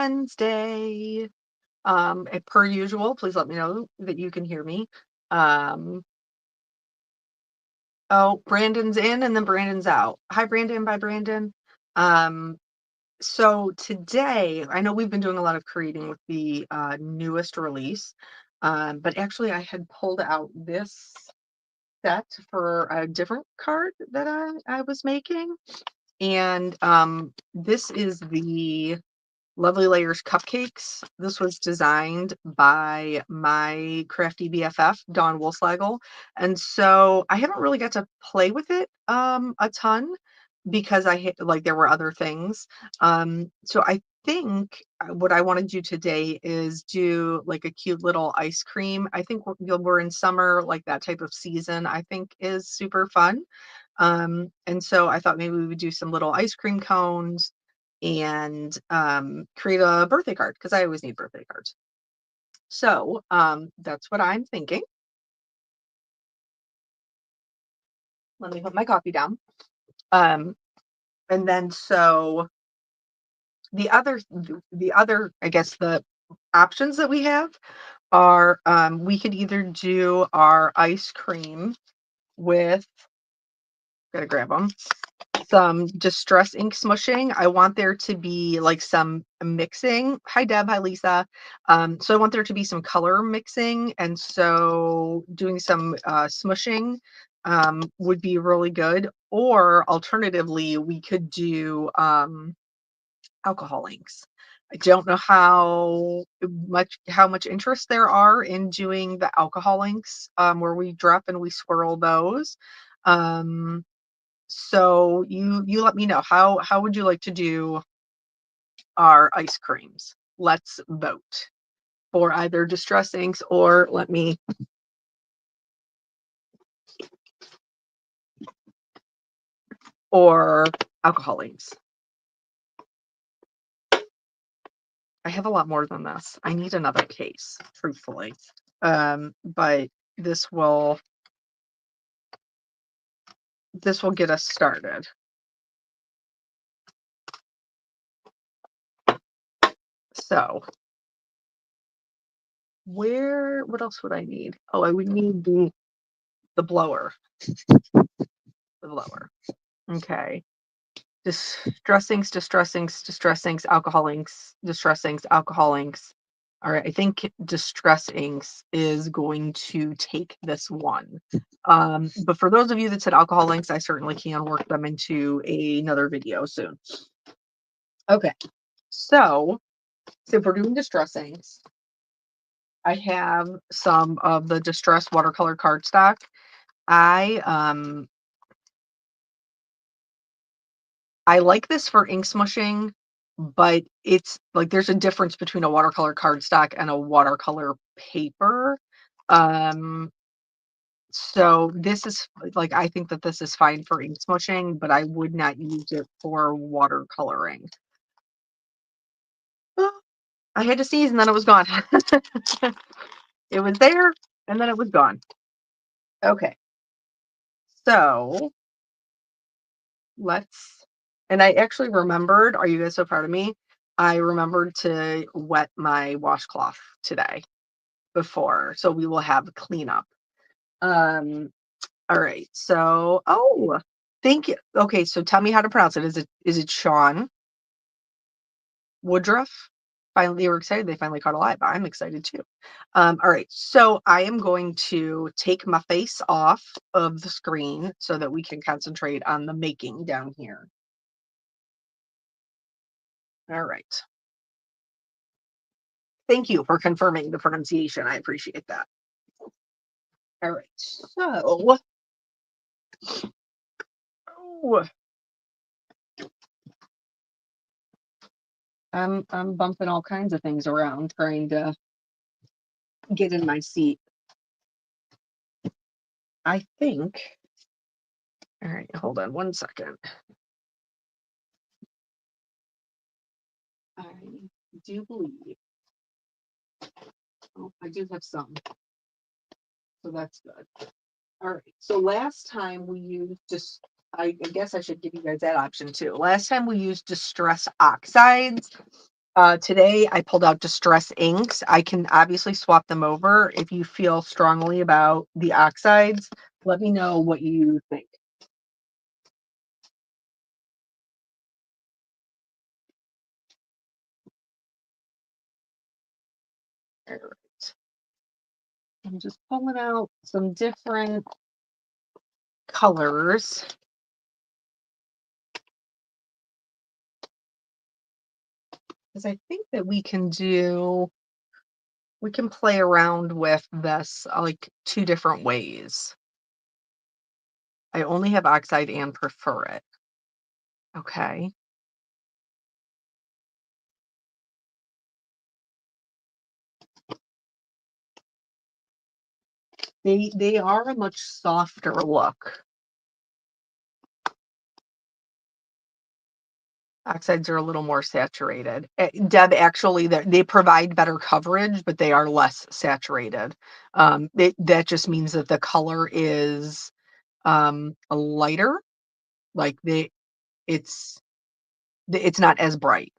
Wednesday. Per usual, please let me know that you can hear me. Um, oh, Brandon's in and then Brandon's out. Hi, Brandon. Bye, Brandon. Um, so today, I know we've been doing a lot of creating with the newest release, but actually, I had pulled out this set for a different card that I was making, and this is the Lovely Layers Cupcakes. This was designed by my crafty BFF, Dawn Woolslagel. And so I haven't really got to play with it a ton because like there were other things. So I think what I want to do today is do like a cute little ice cream. I think we're in summer, like that type of season, I think is super fun. And so I thought maybe we would do some little ice cream cones and create a birthday card because I always need birthday cards. So that's what I'm thinking. Let me put my coffee down. Um, and then so the other, I guess the options that we have are we could either do our ice cream with, gotta grab them, some distress ink smushing. I want there to be like some mixing. Hi Deb, hi Lisa. So I want there to be some color mixing, and so doing some smushing would be really good. Or alternatively, we could do alcohol inks. I don't know how much interest there are in doing the alcohol inks, where we drop and we swirl those. Um, so you let me know, how would you like to do our ice creams? Let's vote for either distress inks or alcohol inks. I have a lot more than this. I need another case, truthfully. But this will get us started. So what else would I need? Oh, I would need the blower. The blower. Okay. Distress inks, alcohol inks, alcohol inks. All right, I think distress inks is going to take this one. But for those of you that said alcohol inks, I certainly can work them into another video soon. Okay, so if we're doing distress inks, I have some of the distress watercolor cardstock. I like this for ink smushing, but it's like there's a difference between a watercolor cardstock and a watercolor paper. Um, so this is like, I think that this is fine for ink smushing, but I would not use it for watercoloring. I had to sneeze and then it was gone. It was there and then it was gone. Okay. So and I actually remembered, are you guys so proud of me? I remembered to wet my washcloth today before, so we will have cleanup. All right. So, thank you. Okay, so tell me how to pronounce it. Is it Sean Woodruff? Finally, they were excited. They finally caught a live. I'm excited too. All right. So I am going to take my face off of the screen so that we can concentrate on the making down here. All right. Thank you for confirming the pronunciation. I appreciate that. All right. So, oh, I'm bumping all kinds of things around trying to get in my seat. I think. All right, hold on one second. I do believe. Oh, I do have some. So that's good. All right. So last time we used I guess I should give you guys that option too. Last time we used distress oxides. Today I pulled out Distress inks. I can obviously swap them over. If you feel strongly about the oxides, let me know what you think. All right. I'm just pulling out some different colors. Because I think that we can play around with this like two different ways. I only have oxide and prefer it. Okay. They are a much softer look. Oxides are a little more saturated. Deb, actually, they provide better coverage, but they are less saturated. That just means that the color is a lighter. Like it's it's not as bright.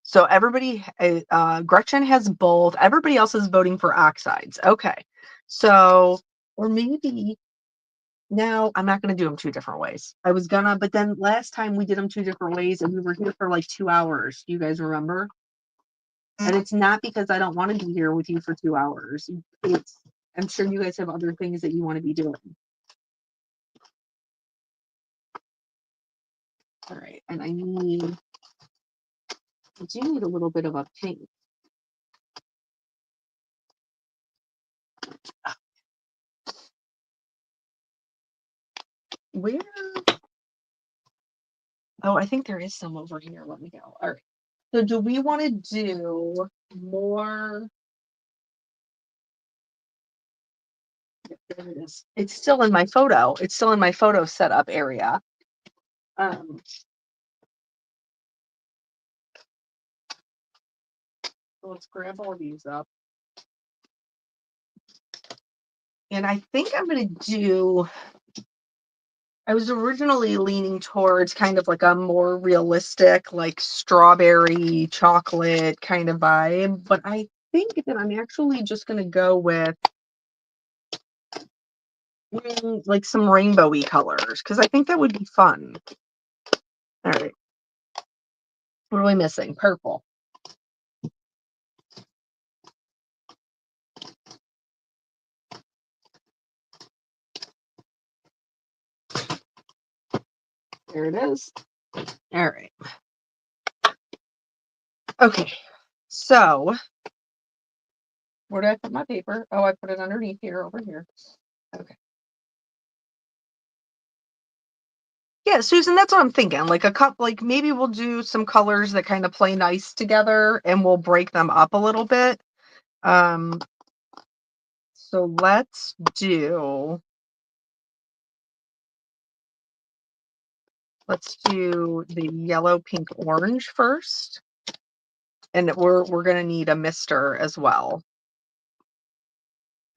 So everybody, Gretchen has both. Everybody else is voting for oxides. Okay. So, or maybe now I'm not going to do them two different ways. I was gonna, but then last time we did them two different ways and we were here for like 2 hours. Do you guys remember? And it's not because I don't want to be here with you for 2 hours. It's, I'm sure you guys have other things that you want to be doing. All right. And I do need a little bit of a pink. Where? Oh, I think there is some over here. Let me go. All right. So do we want to do more? There it is. It's still in my photo. It's still in my photo setup area. So let's grab all these up. And I think I'm going to do, I was originally leaning towards kind of like a more realistic, like strawberry chocolate kind of vibe, but I think that I'm actually just going to go with like some rainbowy colors because I think that would be fun. All right. What are we missing? Purple. There it is. All right. Okay. So where did I put my paper? Oh, I put it underneath here, over here. Okay. Yeah, Susan, that's what I'm thinking. Like a cup, like maybe we'll do some colors that kind of play nice together and we'll break them up a little bit. Um, so let's do the yellow, pink, orange first. And we're gonna need a mister as well.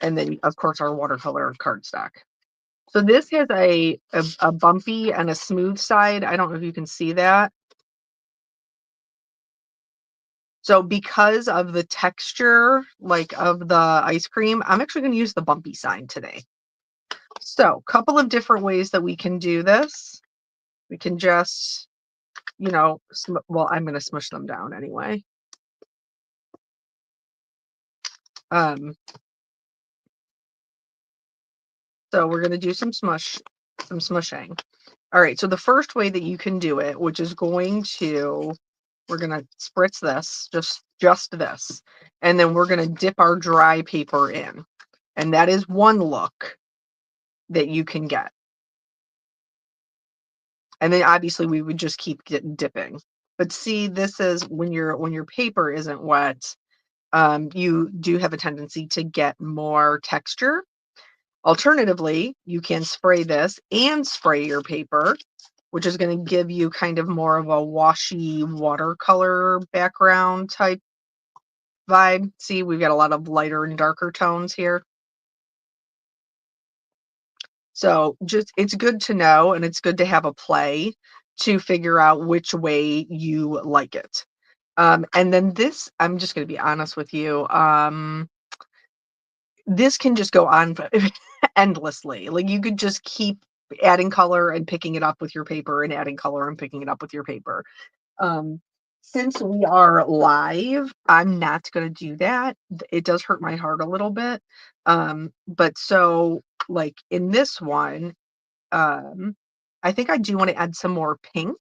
And then of course our watercolor cardstock. So this has a bumpy and a smooth side. I don't know if you can see that. So because of the texture, like of the ice cream, I'm actually going to use the bumpy side today. So a couple of different ways that we can do this. We can just, well, I'm going to smush them down anyway. So we're going to do some smushing. All right. So the first way that you can do it, which is we're going to spritz this, just this, and then we're going to dip our dry paper in. And that is one look that you can get. And then obviously we would just keep dipping. But see, this is when your paper isn't wet, you do have a tendency to get more texture. Alternatively, you can spray this and spray your paper, which is going to give you kind of more of a washy watercolor background type vibe. See, we've got a lot of lighter and darker tones here. So just, it's good to know, and it's good to have a play. to figure out which way you like it. And then this, I'm just gonna be honest with you, this can just go on endlessly. Like, you could just keep adding color and picking it up with your paper and adding color and picking it up with your paper. Um, since we are live, I'm not gonna do that. It does hurt my heart a little bit. But so, like, in this one, um, I think I do wanna add some more pink.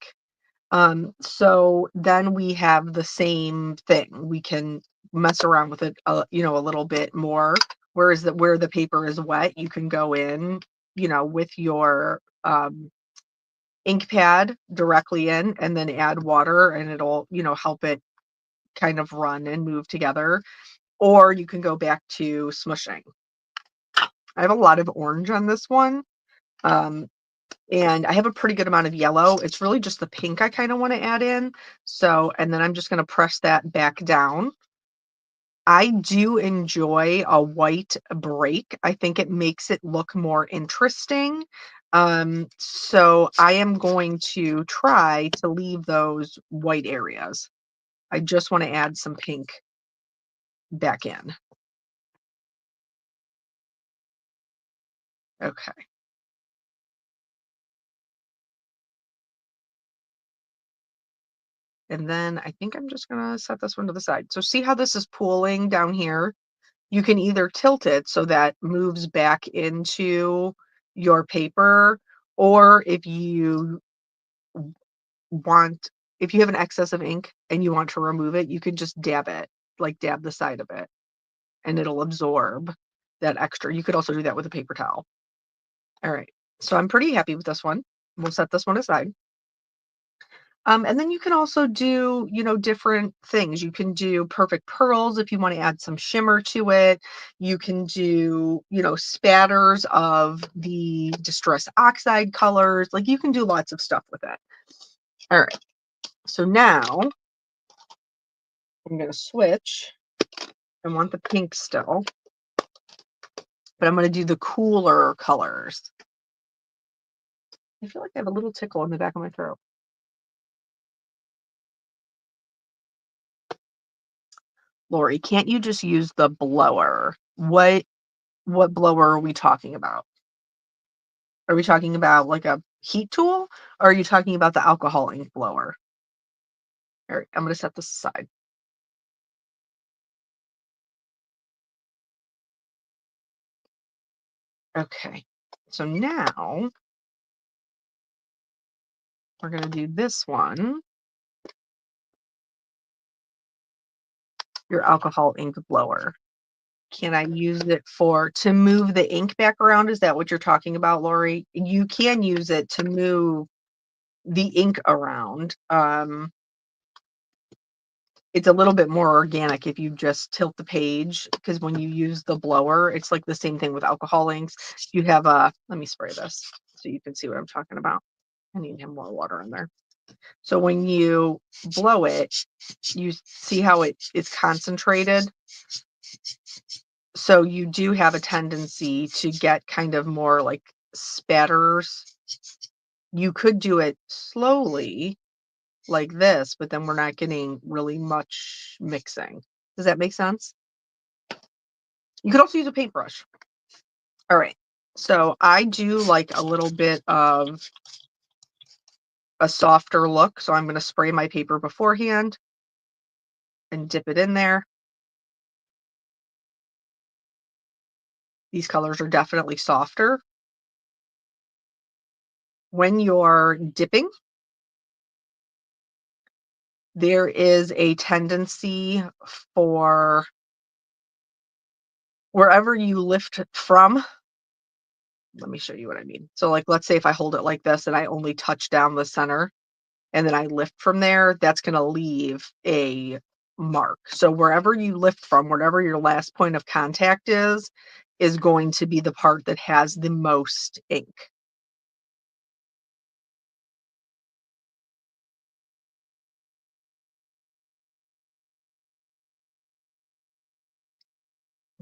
So then we have the same thing. We can mess around with it, a little bit more. Whereas where the paper is wet, you can go in, with your ink pad directly in, and then add water, and it'll, help it kind of run and move together. Or you can go back to smushing. I have a lot of orange on this one. Um, and I have a pretty good amount of yellow. It's really just the pink I kind of want to add in. So, and then I'm just going to press that back down. I do enjoy a white break. I think it makes it look more interesting. So I am going to try to leave those white areas. I just want to add some pink back in. Okay. And then I think I'm just going to set this one to the side. So see how this is pooling down here? You can either tilt it so that moves back into your paper, or want if you have an excess of ink and you want to remove it, you can just dab it, like dab the side of it, and it'll absorb that extra. You could also do that with a paper towel. All right. So I'm pretty happy with this one. We'll set this one aside. And then you can also do, different things. You can do perfect pearls if you want to add some shimmer to it. You can do, spatters of the distress oxide colors. Like, you can do lots of stuff with it. All right. So now I'm going to switch. I want the pink still, but I'm going to do the cooler colors. I feel like I have a little tickle in the back of my throat. Lori, can't you just use the blower? What blower are we talking about? Are we talking about like a heat tool, or are you talking about the alcohol ink blower? All right, I'm going to set this aside. Okay, so now we're going to do this one, your alcohol ink blower. Can I use it to move the ink back around? Is that what you're talking about, Lori? You can use it to move the ink around. It's a little bit more organic if you just tilt the page, because when you use the blower, it's like the same thing with alcohol inks. You have let me spray this so you can see what I'm talking about. I need to have more water in there. So when you blow it, you see how it's concentrated. So you do have a tendency to get kind of more like spatters. You could do it slowly like this, but then we're not getting really much mixing. Does that make sense? You could also use a paintbrush. All right. So I do like a little bit of a softer look. So I'm going to spray my paper beforehand and dip it in there. These colors are definitely softer. When you're dipping, there is a tendency for wherever you lift from. Let me show you what I mean. So, like, let's say if I hold it like this and I only touch down the center, and then I lift from there, that's going to leave a mark. So wherever you lift from, whatever your last point of contact is going to be the part that has the most ink.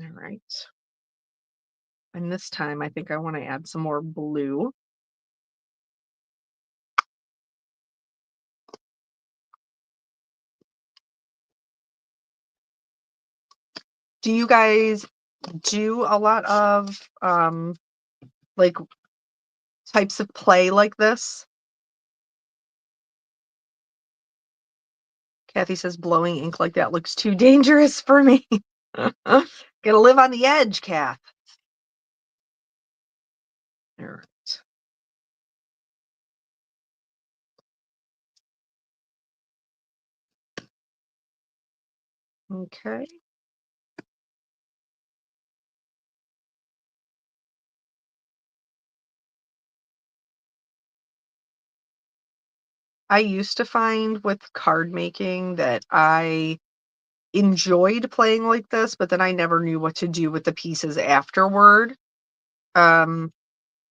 All right. And this time I think I want to add some more blue. Do you guys do a lot of, like, types of play like this? Kathy says blowing ink like that looks too dangerous for me. Gotta live on the edge, Kath. All right. Okay. I used to find with card making that I enjoyed playing like this, but then I never knew what to do with the pieces afterward. Um,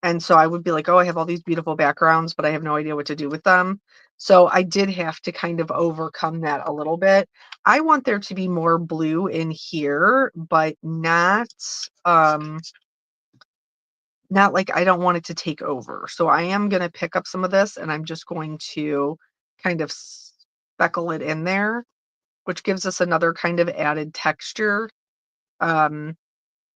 and so I would be like, "Oh, I have all these beautiful backgrounds, but I have no idea what to do with them." So I did have to kind of overcome that a little bit. I want there to be more blue in here, but not like I don't want it to take over. So I am gonna pick up some of this and I'm just going to kind of speckle it in there, which gives us another kind of added texture. Um,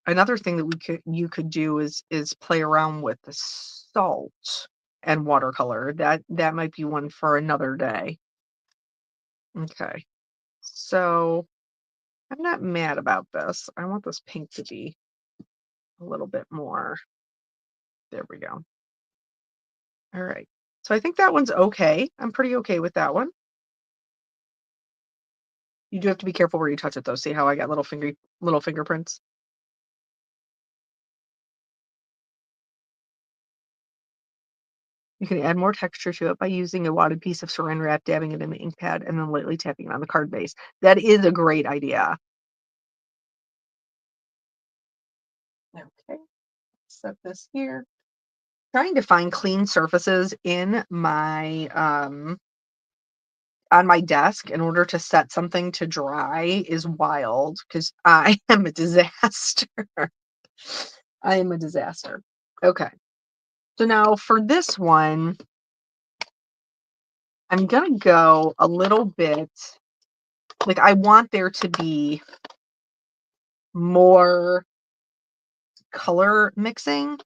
Another thing that we could you could do is play around with the salt and watercolor. That might be one for another day. Okay. So I'm not mad about this. I want this pink to be a little bit more. There we go. All right. So I think that one's okay. I'm pretty okay with that one. You do have to be careful where you touch it though. See how I got little fingerprints? You can add more texture to it by using a wadded piece of saran wrap, dabbing it in the ink pad, and then lightly tapping it on the card base. That is a great idea. Okay, set this here. Trying to find clean surfaces in my on my desk in order to set something to dry is wild because I am a disaster. I am a disaster. Okay. So now for this one, I'm gonna go a little bit like I want there to be more color mixing.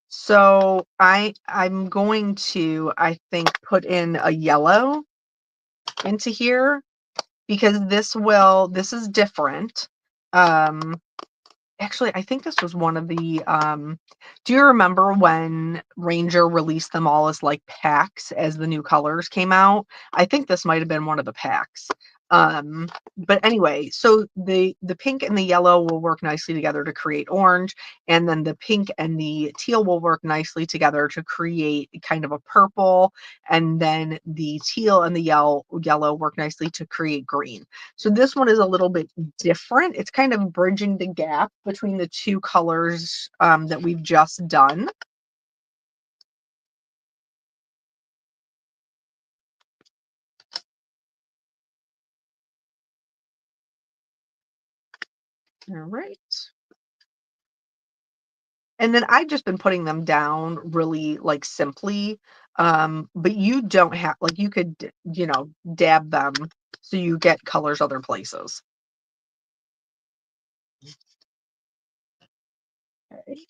So I'm going to, I think, put in a yellow into here because this is different. Um, Actually, I think this was one of the, do you remember when Ranger released them all as like packs as the new colors came out? I think this might have been one of the packs. But anyway, so the pink and the yellow will work nicely together to create orange, and then the pink and the teal will work nicely together to create kind of a purple, and then the teal and the yellow work nicely to create green. So this one is a little bit different. It's kind of bridging the gap between the two colors that we've just done. All right. And then I've just been putting them down really like simply. But you don't have like you could, dab them so you get colors other places. Okay.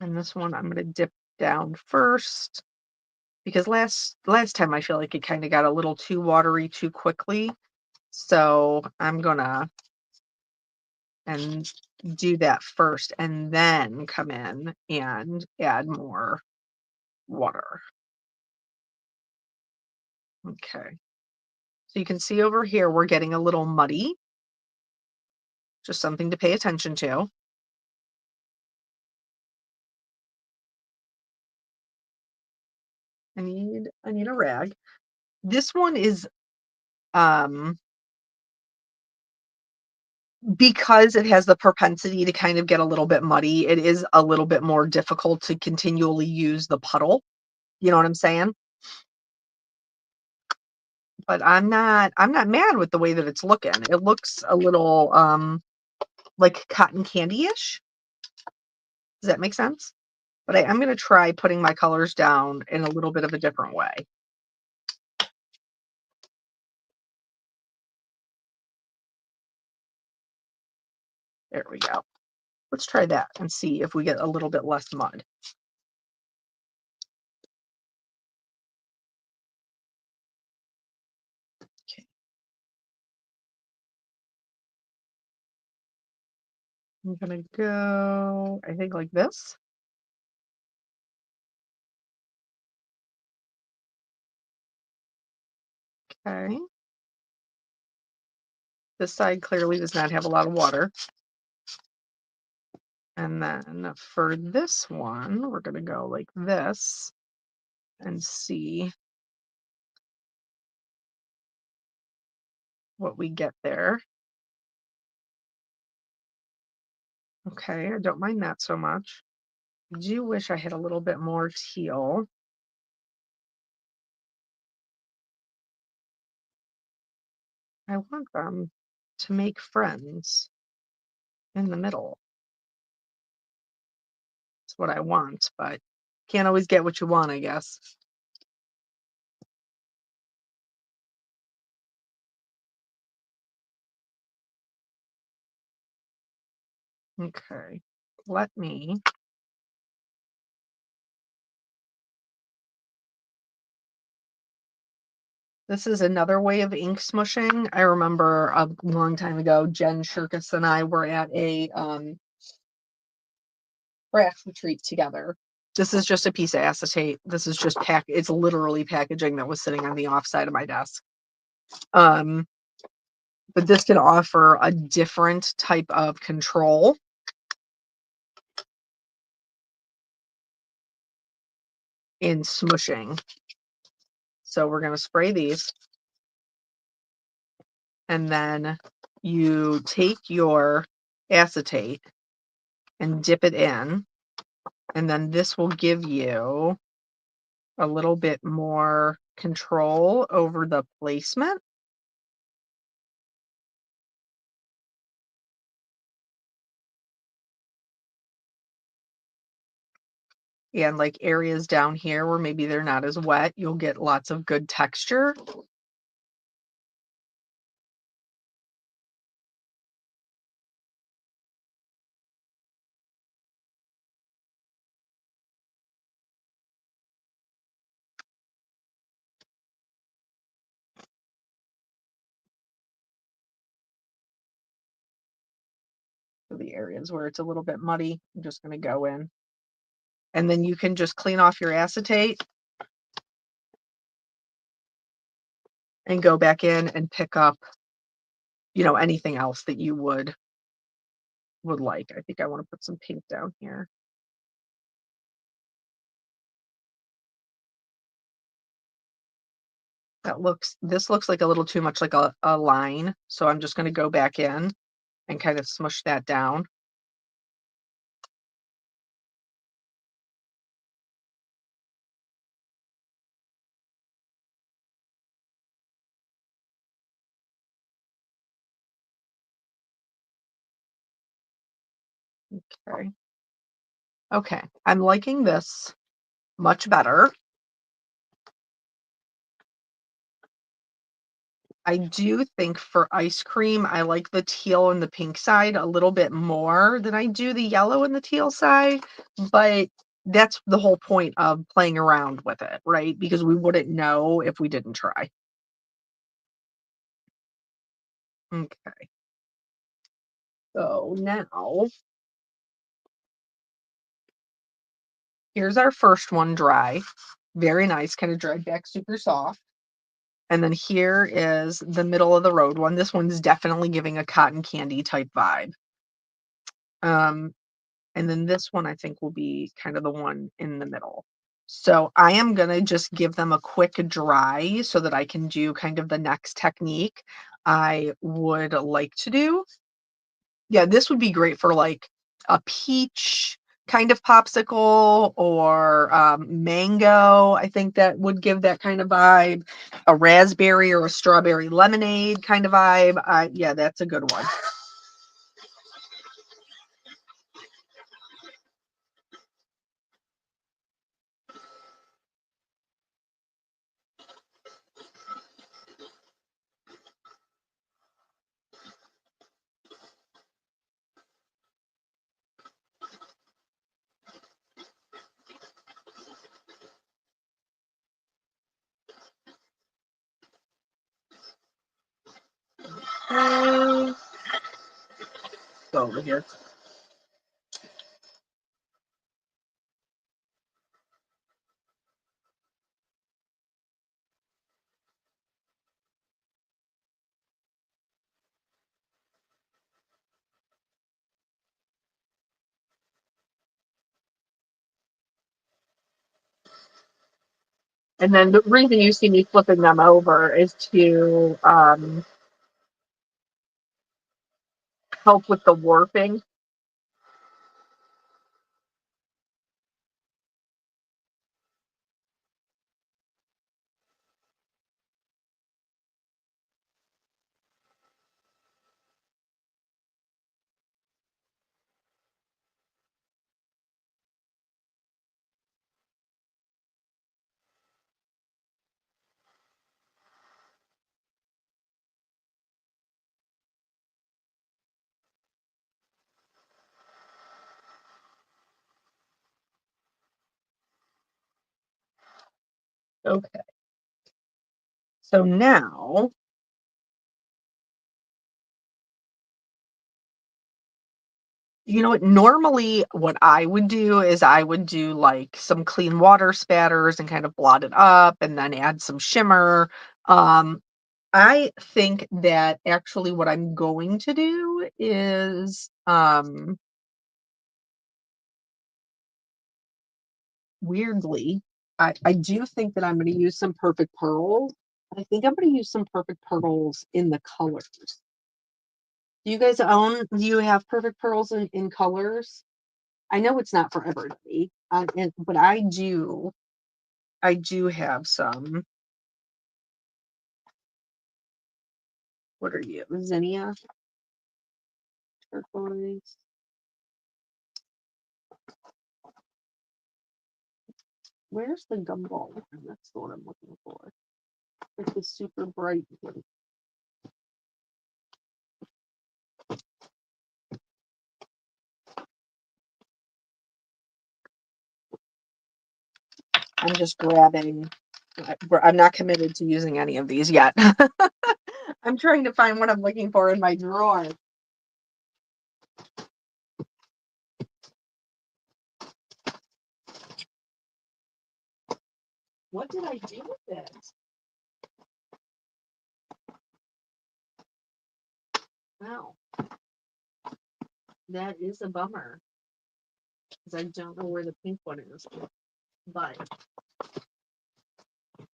And this one I'm gonna dip down first because last time I feel like it kind of got a little too watery too quickly. So I'm gonna and do that first and then come in and add more water. Okay. So you can see over here, we're getting a little muddy, just something to pay attention to. I need a rag. This one is um because it has the propensity to kind of get a little bit muddy, it is a little bit more difficult to continually use the puddle. You know what I'm saying? But I'm not mad with the way that it's looking. It looks a little like cotton candy-ish. Does that make sense? But I'm going to try putting my colors down in a little bit of a different way. There we go. Let's try that and see if we get a little bit less mud. Okay. I'm going to go, I think, like this. Okay. This side clearly does not have a lot of water. And then for this one, we're going to go like this and see what we get there. Okay, I don't mind that so much. I do wish I had a little bit more teal. I want them to make friends in the middle. That's what I want, but can't always get what you want, I guess. Okay, let me. This is another way of ink smushing. I remember a long time ago, Jen Shirkus and I were at a craft retreat together. This is just a piece of acetate. This is just it's literally packaging that was sitting on the offside of my desk. Um, but this can offer a different type of control. In smushing. So we're going to spray these. And then you take your acetate and dip it in. And then this will give you a little bit more control over the placement. And like areas down here where maybe they're not as wet, you'll get lots of good texture. For the areas where it's a little bit muddy, I'm just going to go in. And then you can just clean off your acetate and go back in and pick up, anything else that you would like. I think I want to put some pink down here. This looks like a little too much like a line. So I'm just going to go back in and kind of smush that down. Okay. Okay. I'm liking this much better. I do think for ice cream, I like the teal and the pink side a little bit more than I do the yellow and the teal side, but that's the whole point of playing around with it, right? Because we wouldn't know if we didn't try. Okay. So now here's our first one dry. Very nice, kind of dried back super soft. And then here is the middle of the road one. This one's definitely giving a cotton candy type vibe. Um, and then this one I think will be kind of the one in the middle. So I am gonna just give them a quick dry so that I can do kind of the next technique I would like to do. Yeah, this would be great for like a peach kind of popsicle or mango. I think that would give that kind of vibe. A raspberry or a strawberry lemonade kind of vibe. Yeah, that's a good one. Uh, go over here. And then the reason you see me flipping them over is to help with the warping. Okay. So now, you know what? Normally, what I would do is I would do like some clean water spatters and kind of blot it up and then add some shimmer. Um, I think that actually what I'm going to do is weirdly, I do think that I'm going to use some perfect pearls. I think I'm going to use some perfect pearls in the colors. Do you have perfect pearls in colors? I know it's not for everybody, but I do have some. What are you? Zinnia? Turquoise? Where's the gumball one? That's the one I'm looking for. It's the super bright one. I'm just grabbing. I'm not committed to using any of these yet. I'm trying to find what I'm looking for in my drawer. What did I do with it? Wow, that is a bummer because I don't know where the pink one is. But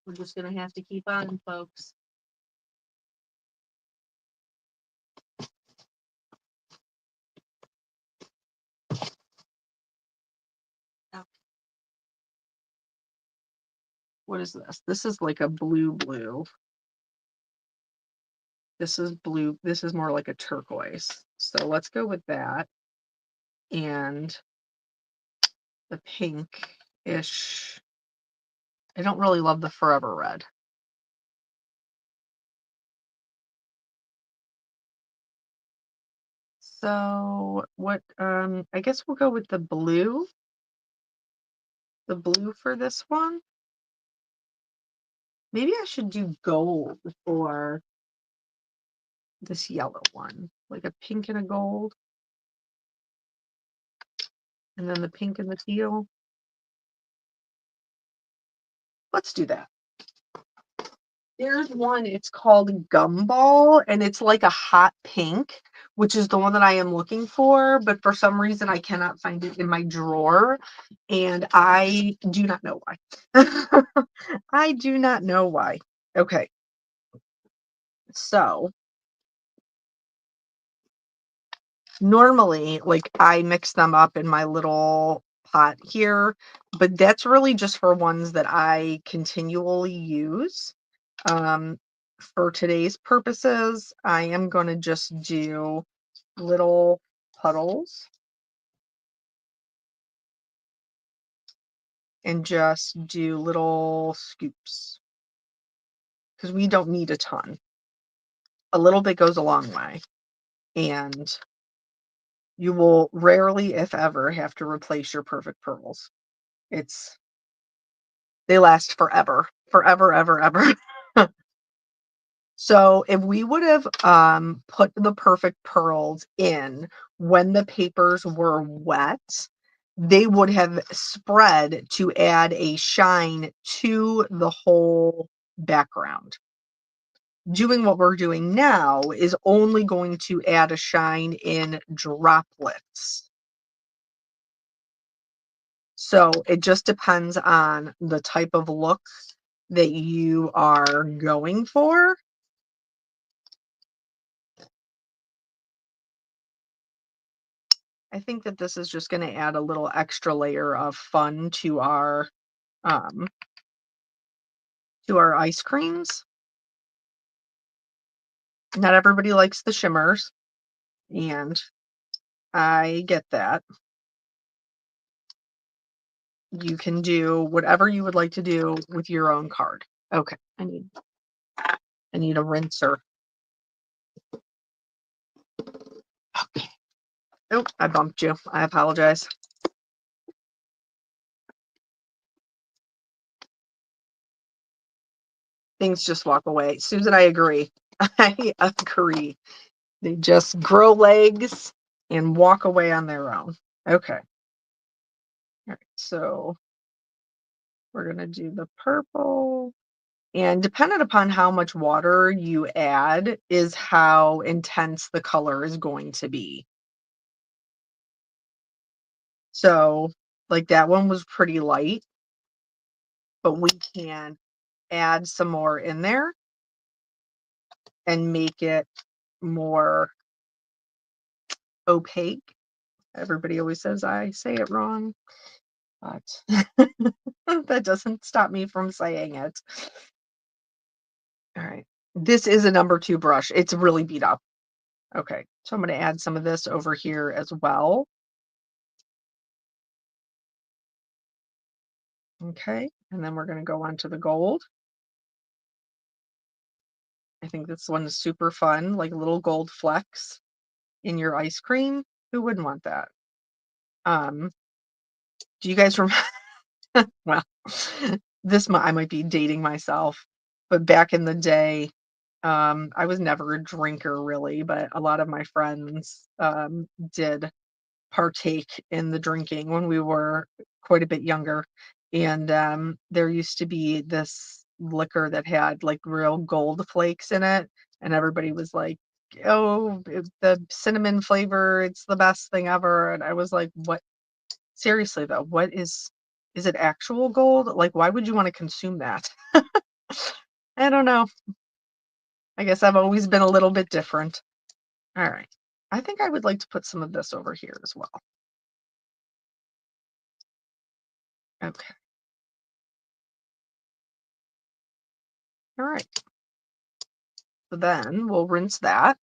we're just gonna have to keep on, folks. Oh, what is this? This is like a blue. This is blue. This is more like a turquoise. So let's go with that. And the pink-ish. I don't really love the Forever Red. So what I guess we'll go with the blue. The blue for this one. Maybe I should do gold for this yellow one. Like a pink and a gold. And then the pink and the teal. Let's do that. There's one, it's called Gumball, and it's like a hot pink, which is the one that I am looking for, but for some reason I cannot find it in my drawer, and I do not know why. I do not know why. Okay, so normally, like, I mix them up in my little pot here, but that's really just for ones that I continually use. Um, for today's purposes, I am going to just do little puddles and just do little scoops because we don't need a ton. A little bit goes a long way, and you will rarely, if ever, have to replace your perfect pearls. They last forever, forever, ever, ever. So if we would have put the perfect pearls in when the papers were wet, they would have spread to add a shine to the whole background. Doing what we're doing now is only going to add a shine in droplets. So it just depends on the type of look that you are going for. I think that this is just going to add a little extra layer of fun um to our ice creams. Not everybody likes the shimmers, and I get that. You can do whatever you would like to do with your own card. Okay, I need a rinser. Okay. Oh, I bumped you. I apologize. Things just walk away. Susan, I agree. I agree. They just grow legs and walk away on their own. Okay. All right. So we're going to do the purple. And dependent upon how much water you add is how intense the color is going to be. So, like that one was pretty light, but we can add some more in there and make it more opaque. Everybody always says I say it wrong, but that doesn't stop me from saying it. All right. This is a number 2 brush. It's really beat up. Okay. So I'm going to add some of this over here as well. Okay. And then we're going to go on to the gold. I think this one is super fun, like little gold flecks in your ice cream. Who wouldn't want that? Um, do you guys remember? Well, I might be dating myself, but back in the day, I was never a drinker really, but a lot of my friends did partake in the drinking when we were quite a bit younger. And there used to be this liquor that had like real gold flakes in it. And everybody was like, oh, the cinnamon flavor, it's the best thing ever. And I was like, what? Seriously, though, is it actual gold? Like, why would you want to consume that? I don't know. I guess I've always been a little bit different. All right. I think I would like to put some of this over here as well. Okay. All right. So then we'll rinse that.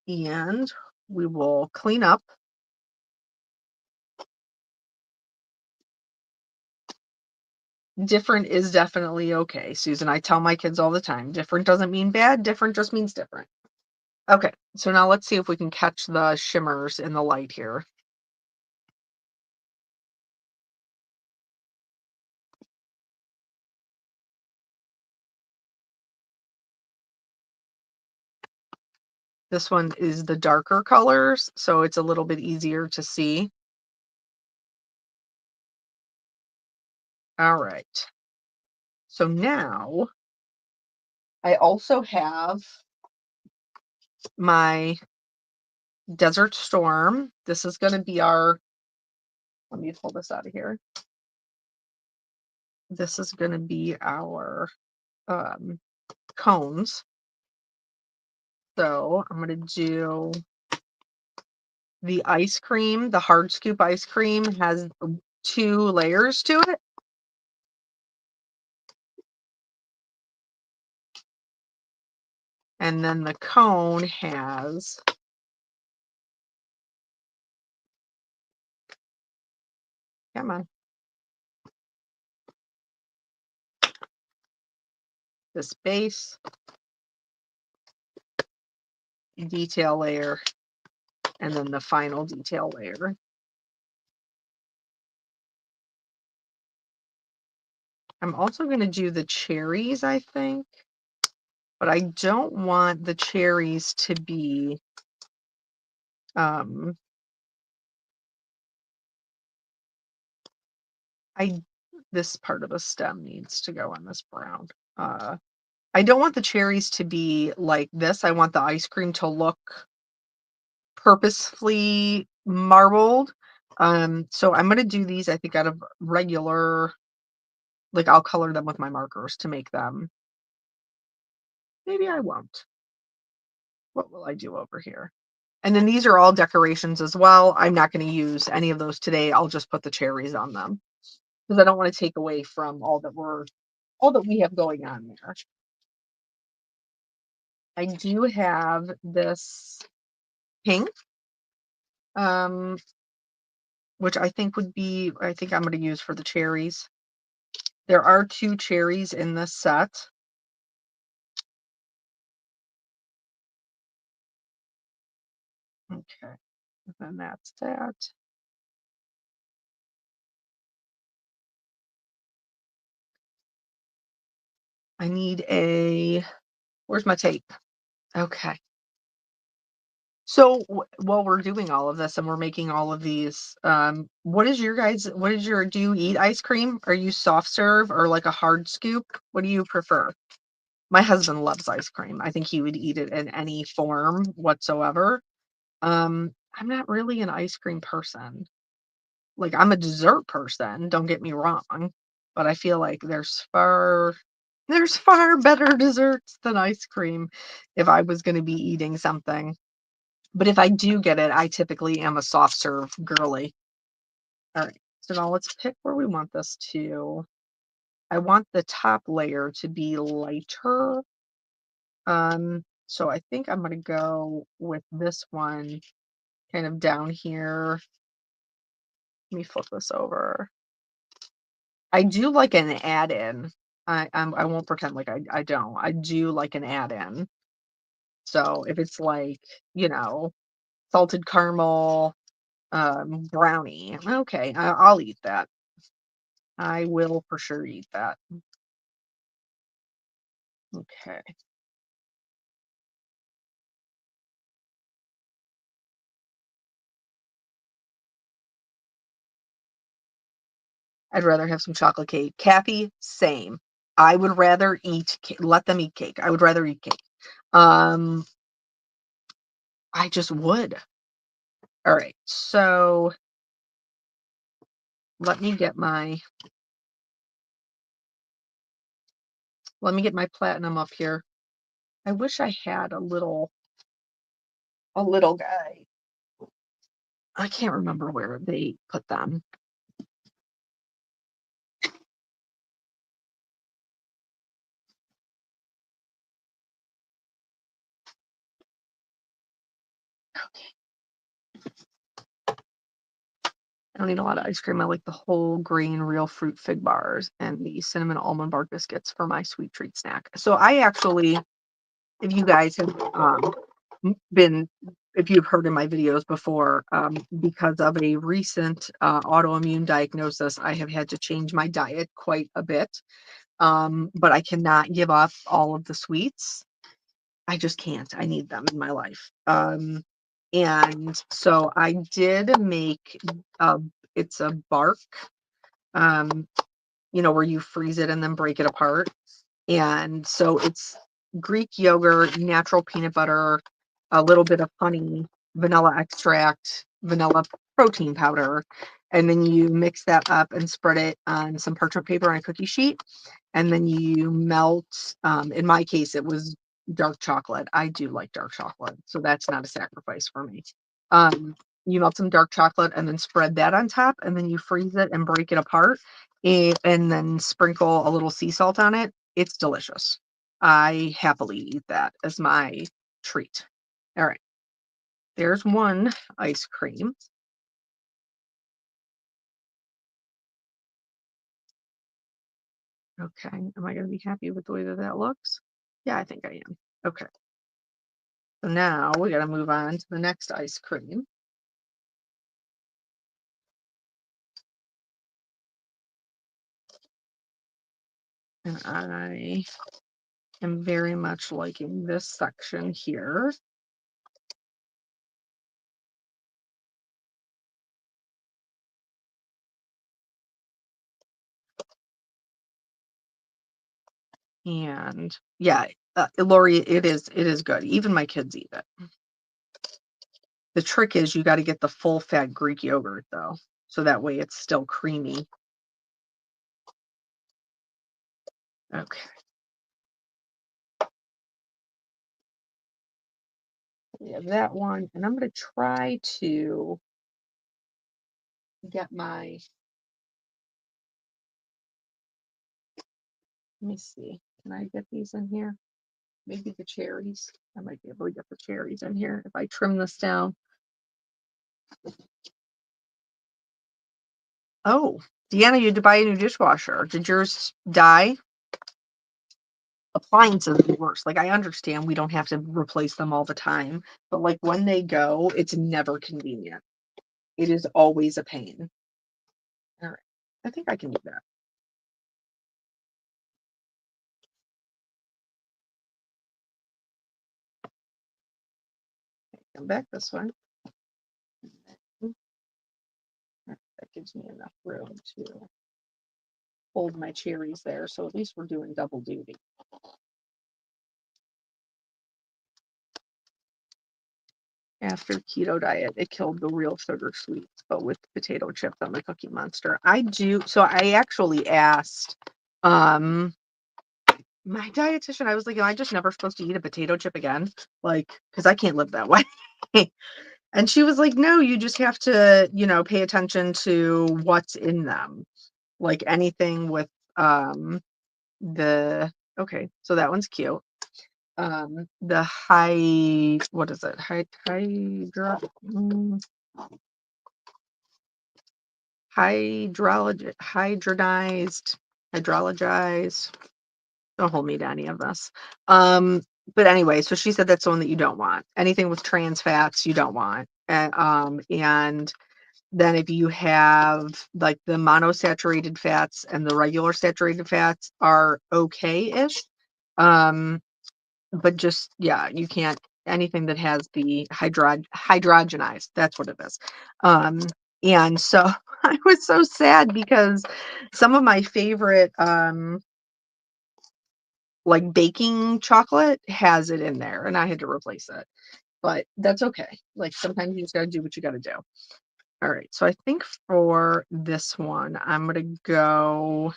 And we will clean up. Different is definitely okay, Susan. I tell my kids all the time, different doesn't mean bad, different just means different. Okay, so now let's see if we can catch the shimmers in the light here. This one is the darker colors, so it's a little bit easier to see. All right. So now I also have my Desert Storm. This is going to be let me pull this out of here. This is going to be our um, cones. So I'm going to do the ice cream. The hard scoop ice cream has 2 layers to it. And then the cone has, come on, this base detail layer, and then the final detail layer. I'm also gonna do the cherries, I think, but I don't want the cherries to be, um, I this part of the stem needs to go in this brown. Uh, I don't want the cherries to be like this. I want the ice cream to look purposefully marbled. So I'm gonna do these, I think, out of regular, like, I'll color them with my markers to make them. Maybe I won't. What will I do over here? And then these are all decorations as well. I'm not gonna use any of those today. I'll just put the cherries on them because I don't wanna take away from all that we have going on there. I do have this pink, um, which I think I'm gonna use for the cherries. There are 2 cherries in this set. Okay, then that's that. I need a where's my tape? Okay. So while we're doing all of this and we're making all of these, what is your do you eat ice cream? Are you soft serve or like a hard scoop? What do you prefer? My husband loves ice cream. I think he would eat it in any form whatsoever. I'm not really an ice cream person. Like, I'm a dessert person, don't get me wrong, but I feel like there's far better desserts than ice cream if I was gonna be eating something. But if I do get it, I typically am a soft serve girly. Alright, so now let's pick where we want this to. I want the top layer to be lighter. So I think I'm gonna go with this one kind of down here. Let me flip this over. I do like an add-in. I won't pretend like I don't. I do like an add-in. So if it's like, you know, salted caramel, brownie, okay, I'll eat that. I will for sure eat that. Okay. I'd rather have some chocolate cake. Kathy, same. I would rather let them eat cake. I would rather eat cake. Um, I just would. All right. So let me get my platinum up here. I wish I had a little guy. I can't remember where they put them. I don't need a lot of ice cream. I like the whole grain real fruit fig bars and the cinnamon almond bar biscuits for my sweet treat snack. So I actually, if you guys have been, if you've heard in my videos before, because of a recent autoimmune diagnosis, I have had to change my diet quite a bit. But I cannot give up all of the sweets. I just can't. I need them in my life. And so I did make uh it's a bark, um, where you freeze it and then break it apart. And so it's Greek yogurt, natural peanut butter, a little bit of honey, vanilla extract, vanilla protein powder, and then you mix that up and spread it on some parchment paper on a cookie sheet. And then you melt, in my case, it was dark chocolate. I do like dark chocolate, so that's not a sacrifice for me. Um, you melt some dark chocolate and then spread that on top, and then you freeze it and break it apart, and then sprinkle a little sea salt on it. It's delicious. I happily eat that as my treat. All right, there's one ice cream. Okay, am I going to be happy with the way that that looks? Yeah, I think I am. Okay, so now we got to move on to the next ice cream. And I am very much liking this section here. And yeah, Lori, it is good. Even my kids eat it. The trick is you got to get the full fat Greek yogurt though, so that way it's still creamy. Okay. We have that one, and I'm going to try to get my, let me see, can I get these in here? Maybe the cherries. I might be able to get the cherries in here if I trim this down. Oh, Deanna, you had to buy a new dishwasher. Did yours die? Appliances are the worst. Like, I understand we don't have to replace them all the time, but like when they go, it's never convenient. It is always a pain. All right. I think I can do that. Come back this way. That gives me enough room to hold my cherries there. So at least we're doing double duty. After keto diet, it killed the real sugar sweets, but with potato chips on the Cookie Monster. So I actually asked my dietitian, I was like, am I just never supposed to eat a potato chip again? Like, because I can't live that way. And she was like, no, you just have to, pay attention to what's in them. Like anything with the okay, so that one's cute. The what is it? Hydrolyzed. Don't hold me to any of this. But anyway, so she said that's the one that you don't want. Anything with trans fats, you don't want. And then if you have like the monosaturated fats and the regular saturated fats are okay-ish. But just, yeah, you can't, anything that has the hydrogenized, that's what it is. And so I was so sad because some of my favorite like baking chocolate has it in there and I had to replace it. But that's okay. Like sometimes you just got to do what you got to do. All right. So I think for this one, I'm going to go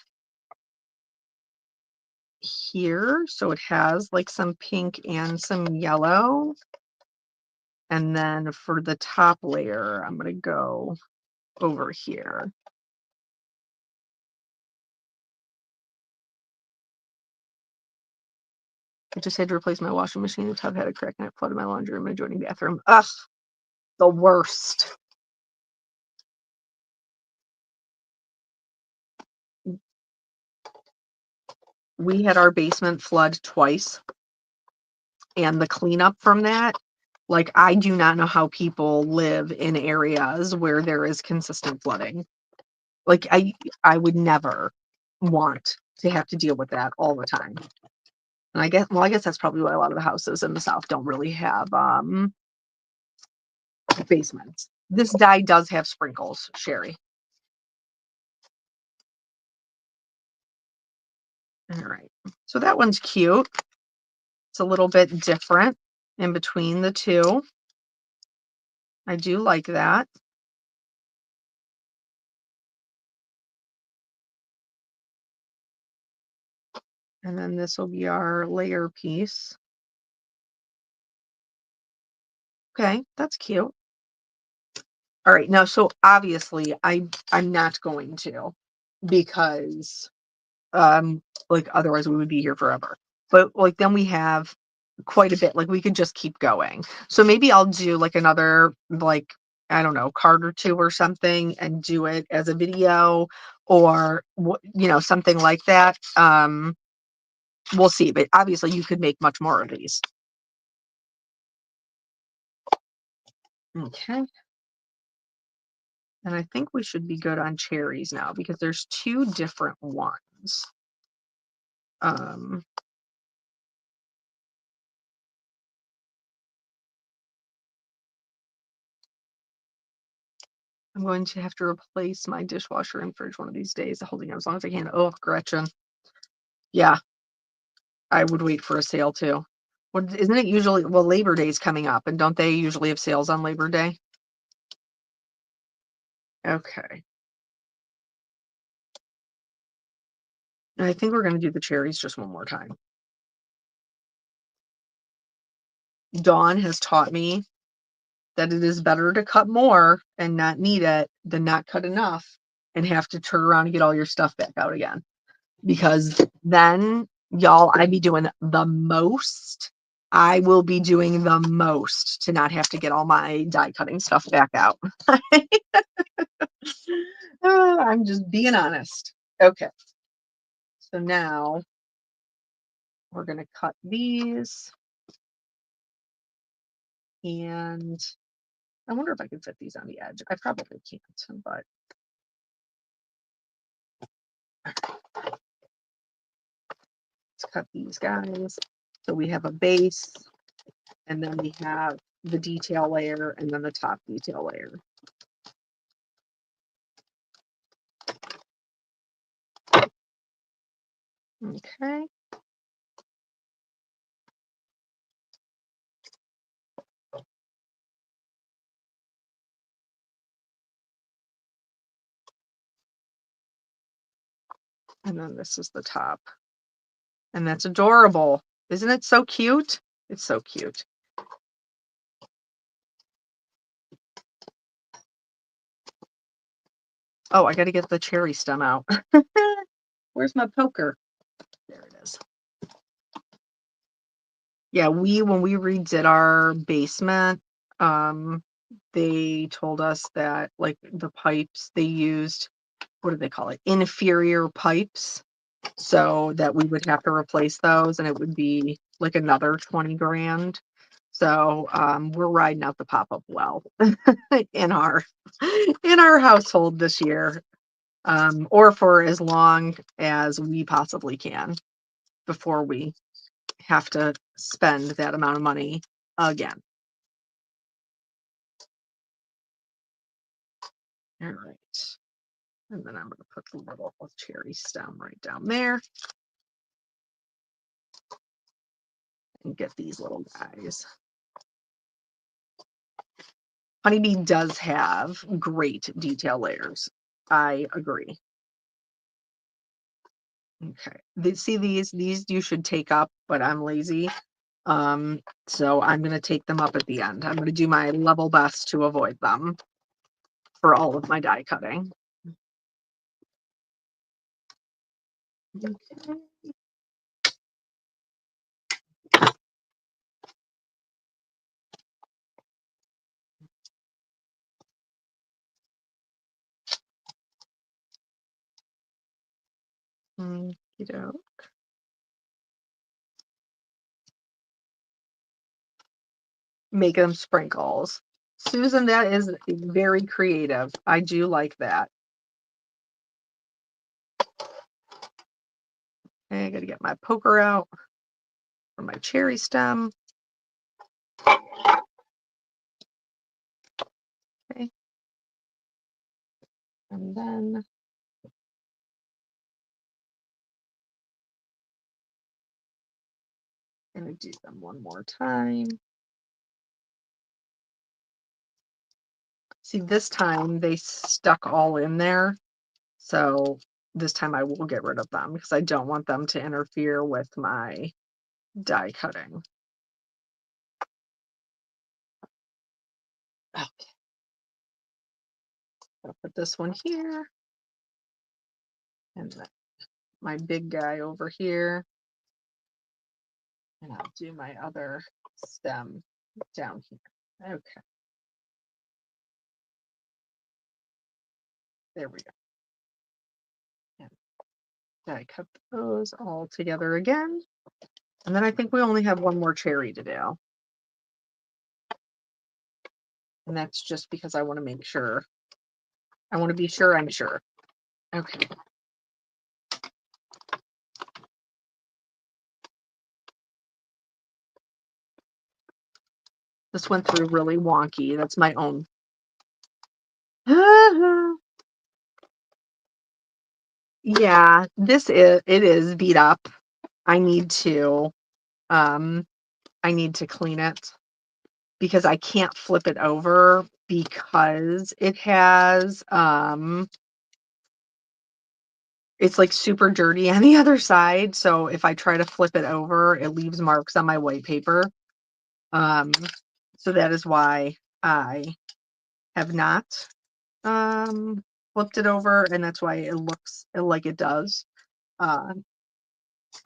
here. So it has like some pink and some yellow. And then for the top layer, I'm going to go over here. I just had to replace my washing machine. The tub had a crack and it flooded my laundry room and adjoining bathroom. Ugh, the worst. We had our basement flood twice, and the cleanup from that, like, I do not know how people live in areas where there is consistent flooding. Like, I would never want to have to deal with that all the time. And I guess that's probably why a lot of the houses in the South don't really have basements. This dye does have sprinkles, Sherry. All right. So that one's cute. It's a little bit different in between the two. I do like that. And then this will be our layer piece. Okay, that's cute. All right, now, so obviously I'm not going to, because like otherwise we would be here forever. But like then we have quite a bit, like we could just keep going. So maybe I'll do like another, like, I don't know, card or two or something and do it as a video or something like that. We'll see, but obviously you could make much more of these. Okay. And I think we should be good on cherries now because there's two different ones. Um, I'm going to have to replace my dishwasher and fridge one of these days, holding it as long as I can. Oh, Gretchen. Yeah, I would wait for a sale too. What isn't it usually, well, Labor Day's coming up, and don't they usually have sales on Labor Day? Okay. And I think we're gonna do the cherries just one more time. Dawn has taught me that it is better to cut more and not need it than not cut enough and have to turn around and get all your stuff back out again. Because then, y'all, I be doing the most. I will be doing the most to not have to get all my die cutting stuff back out. I'm just being honest. Okay, so now we're going to cut these, and I wonder if I can fit these on the edge. I probably can't, but let's cut these guys. So we have a base, and then we have the detail layer, and then the top detail layer. Okay. And then this is the top. And that's adorable. Isn't it so cute? It's so cute. Oh, I got to get the cherry stem out. Where's my poker? There it is. Yeah, when we redid our basement, they told us that like the pipes they used, what do they call it? Inferior pipes. So that we would have to replace those and it would be like another 20 grand. So we're riding out the pop-up well in our household this year. Or for as long as we possibly can before we have to spend that amount of money again. All right. And then I'm going to put the little cherry stem right down there and get these little guys. Honeybee does have great detail layers. I agree. Okay. See these you should take up, but I'm lazy. So I'm going to take them up at the end. I'm going to do my level best to avoid them for all of my die cutting. Okay. Okey-doke. Make them sprinkles. Susan, that is very creative. I do like that. Okay, I got to get my poker out for my cherry stem. Okay. And then I'm going to do them one more time. See, this time they stuck all in there. So this time I will get rid of them because I don't want them to interfere with my die cutting. Okay. I'll put this one here. And then my big guy over here. And I'll do my other stem down here. Okay. There we go. And I cut those all together again. And then I think we only have one more cherry to do. And that's just because I want to make sure. I want to be sure I'm sure. Okay. This went through really wonky. That's my own. Yeah, it is beat up. I need to um I need to clean it because I can't flip it over because it has it's like super dirty on the other side. So if I try to flip it over, it leaves marks on my white paper. Um so that is why I have not flipped it over, and that's why it looks like it does. Uh,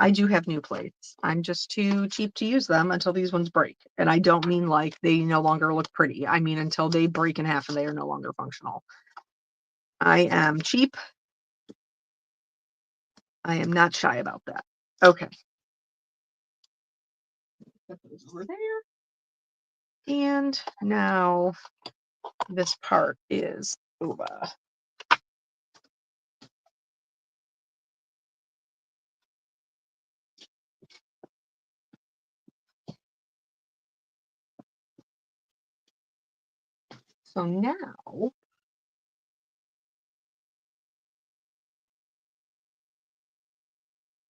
I do have new plates. I'm just too cheap to use them until these ones break. And I don't mean like they no longer look pretty. I mean until they break in half and they are no longer functional. I am cheap. I am not shy about that. Okay. Put those over there. And now this part is over. So now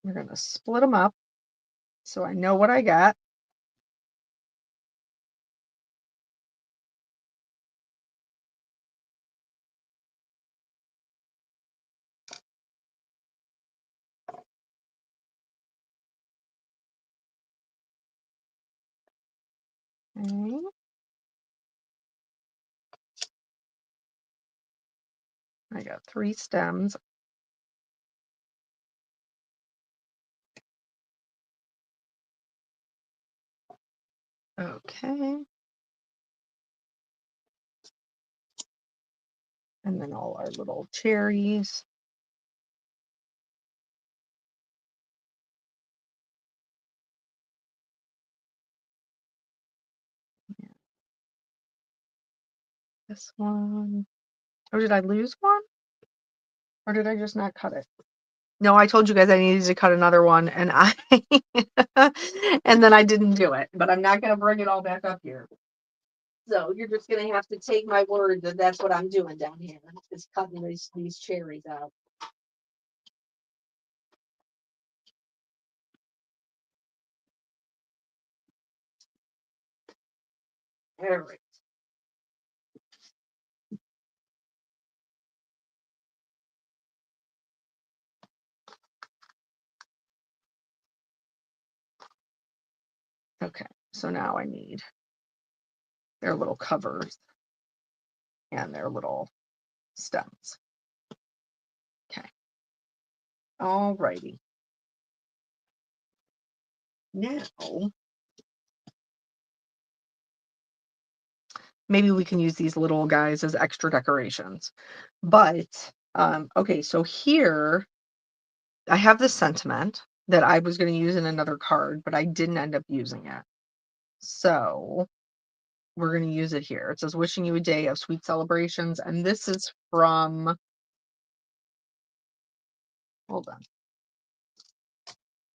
we're going to split them up so I know what I got. Okay. I got 3 stems. Okay. And then all our little cherries. Yeah, this one. Oh, did I lose one? Or did I just not cut it? No, I told you guys I needed to cut another one, and I and then I didn't do it. But I'm not gonna bring it all back up here. So you're just gonna have to take my word that that's what I'm doing down here. Is cutting these cherries out. All right. Okay. So now I need their little covers and their little stems. Okay. All righty. Now maybe we can use these little guys as extra decorations. But okay, so here I have this sentiment that I was going to use in another card, but I didn't end up using it. So we're going to use it here. It says, wishing you a day of sweet celebrations. And this is from, hold on,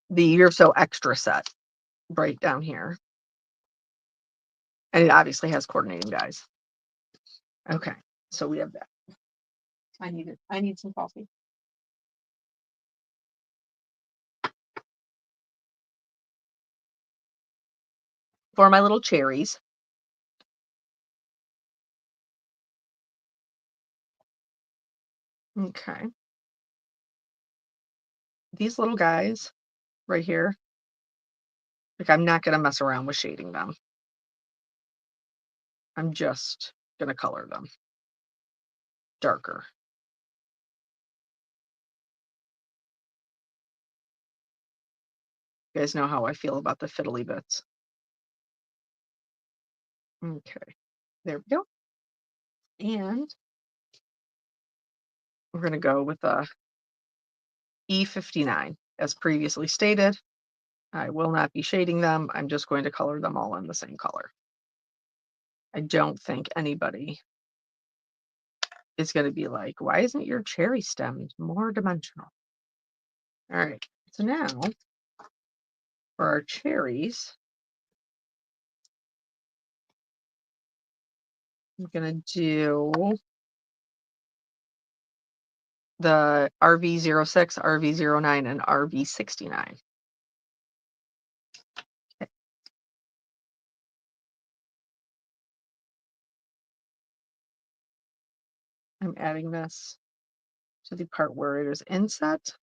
the You're So Extra set right down here. And it obviously has coordinating dies. Okay, so we have that. I need it. I need some coffee. For my little cherries. Okay. These little guys right here, like I'm not going to mess around with shading them. I'm just going to color them darker. You guys know how I feel about the fiddly bits. Okay, there we go. And we're going to go with a E59. As previously stated, I will not be shading them. I'm just going to color them all in the same color. I don't think anybody is going to be like, why isn't your cherry stem more dimensional? All right, so now for our cherries, I'm gonna do the RV06, RV09, and RV69. Okay, I'm adding this to the part where it is inset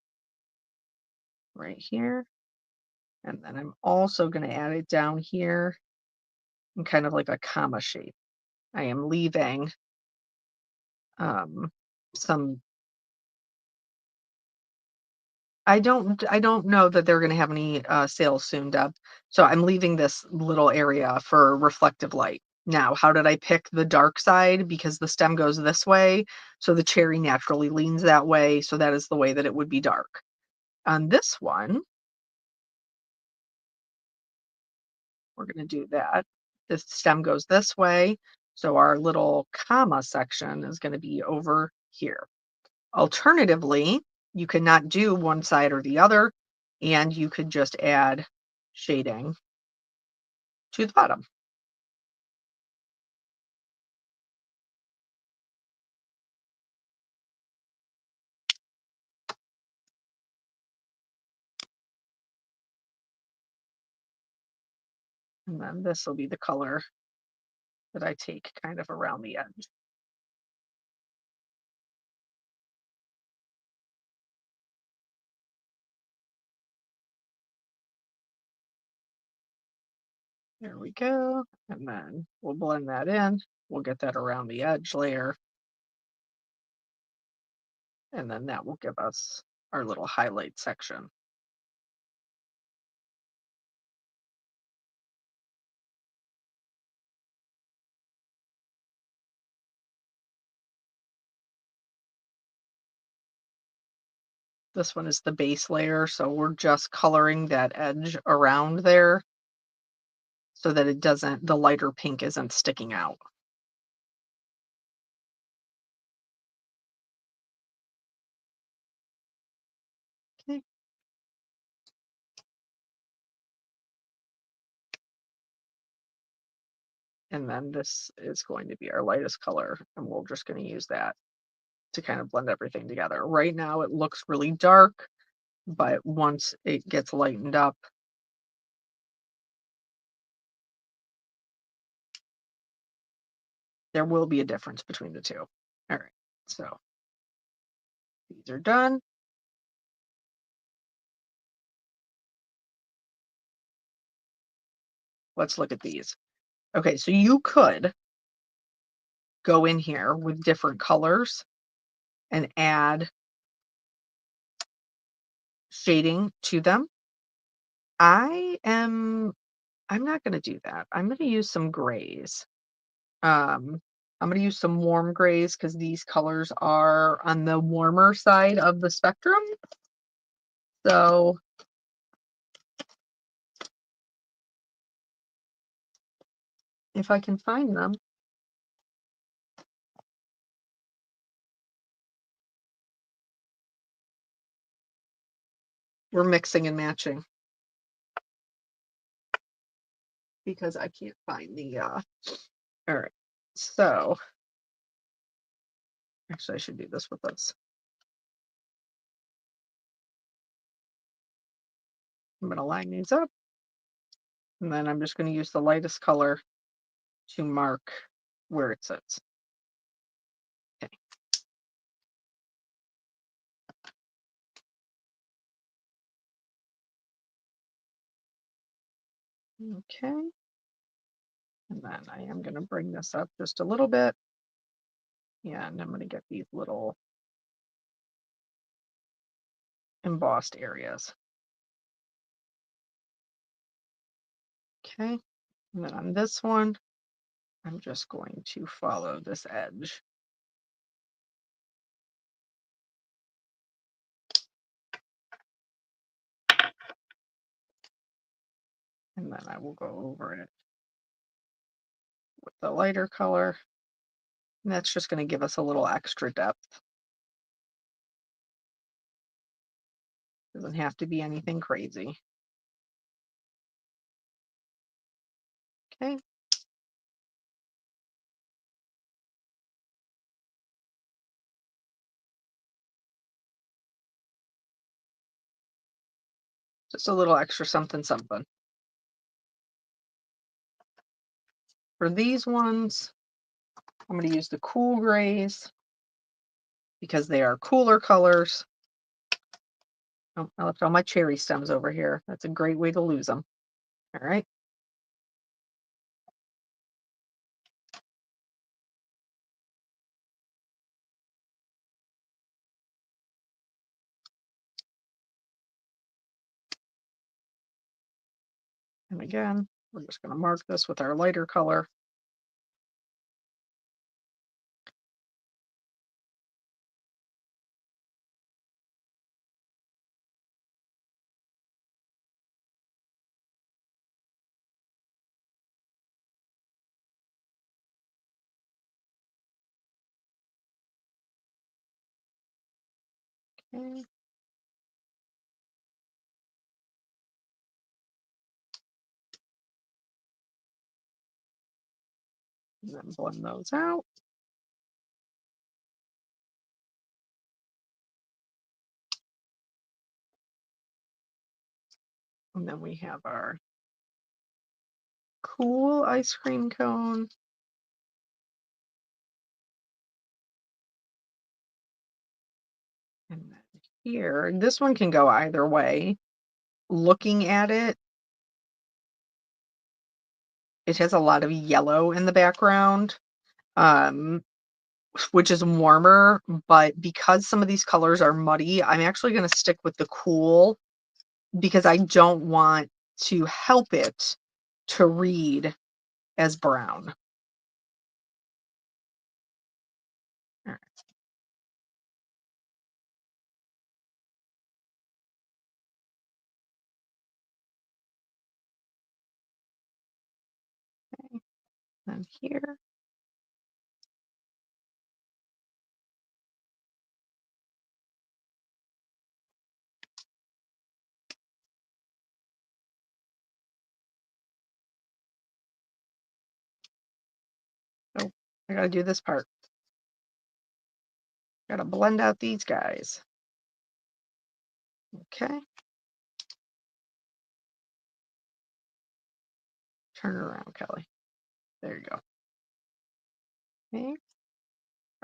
right here. And then I'm also going to add it down here in kind of like a comma shape. I am leaving some. I don't know that they're going to have any sales soon, Deb. So I'm leaving this little area for reflective light. Now, how did I pick the dark side? Because the stem goes this way, so the cherry naturally leans that way. So that is the way that it would be dark. On this one, we're going to do that. The stem goes this way, so our little comma section is going to be over here. Alternatively, you could not do one side or the other, and you could just add shading to the bottom. And then this will be the color that I take kind of around the edge. There we go. And then we'll blend that in. We'll get that around the edge layer. And then that will give us our little highlight section. This one is the base layer, so we're just coloring that edge around there so that it doesn't, the lighter pink isn't sticking out. Okay. And then this is going to be our lightest color, and we're just going to use that to kind of blend everything together. Right now it looks really dark, but once it gets lightened up, there will be a difference between the two. All right, so these are done. Let's look at these. Okay, so you could go in here with different colors and add shading to them. I'm not going to do that. I'm going to use some grays. Um, I'm going to use some warm grays because these colors are on the warmer side of the spectrum. So if I can find them, we're mixing and matching because I can't find the, all right. So actually I should do this with this. I'm going to line these up and then I'm just going to use the lightest color to mark where it sits. Okay. Okay. And then I am going to bring this up just a little bit. Yeah, and I'm going to get these little embossed areas. Okay. And then on this one, I'm just going to follow this edge. And then I will go over it with the lighter color. And that's just going to give us a little extra depth. Doesn't have to be anything crazy. Okay. Just a little extra something something. For these ones, I'm going to use the cool grays because they are cooler colors. Oh, I left all my cherry stems over here. That's a great way to lose them. All right. And again, we're just going to mark this with our lighter color. Okay. And then blend those out. And then we have our cool ice cream cone. And then here, this one can go either way. Looking at it, it has a lot of yellow in the background, which is warmer, but because some of these colors are muddy, I'm actually going to stick with the cool because I don't want to help it to read as brown. All right. And here. Oh, I got to do this part. Got to blend out these guys. Okay. Turn it around, Kelly. There you go. Okay.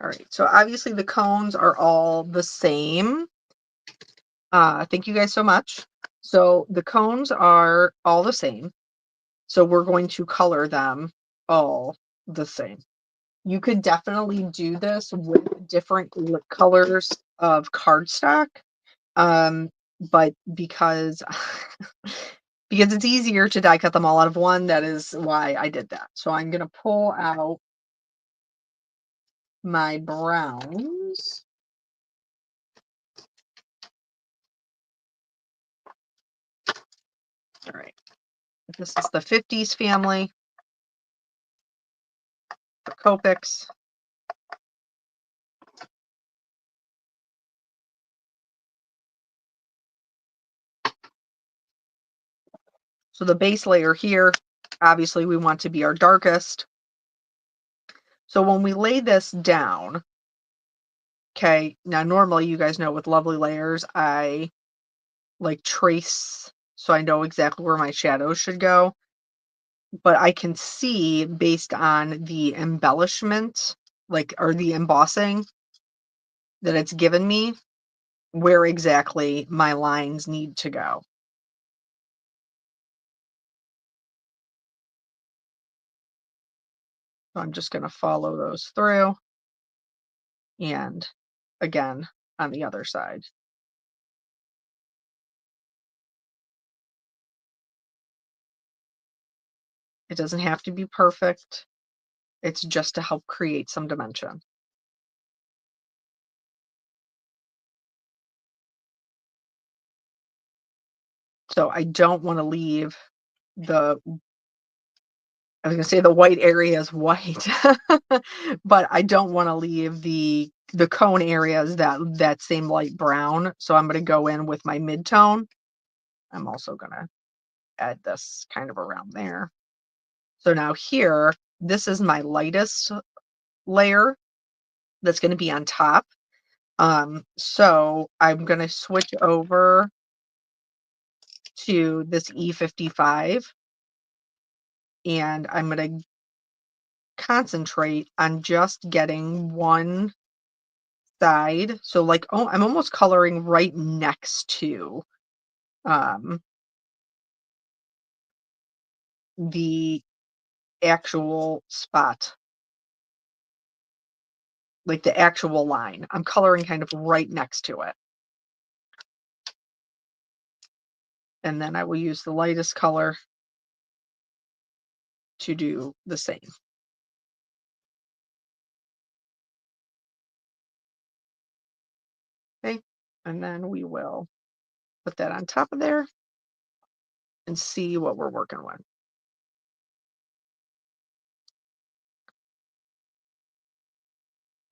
All right. So obviously the cones are all the same. Thank you guys so much. So the cones are all the same. So we're going to color them all the same. You could definitely do this with different colors of cardstock. But because because it's easier to die cut them all out of one, that is why I did that. So I'm gonna pull out my browns. All right. This is the 50s family, the Copics. So the base layer here, obviously we want to be our darkest. So when we lay this down, okay, now normally you guys know with lovely layers, I like trace so I know exactly where my shadows should go. But I can see based on the embellishment, like, or the embossing that it's given me, where exactly my lines need to go. So I'm just going to follow those through. And again, on the other side. It doesn't have to be perfect. It's just to help create some dimension. So I don't want to leave the, I was going to say the white area is white, but I don't want to leave the cone areas that same light brown. So I'm going to go in with my mid-tone. I'm also going to add this kind of around there. So now here, this is my lightest layer that's going to be on top. So I'm going to switch over to this E55, and I'm going to concentrate on just getting one side. So like, oh, I'm almost coloring right next to um, the actual spot, like the actual line. I'm coloring kind of right next to it. And then I will use the lightest color to do the same. Okay, and then we will put that on top of there and see what we're working with.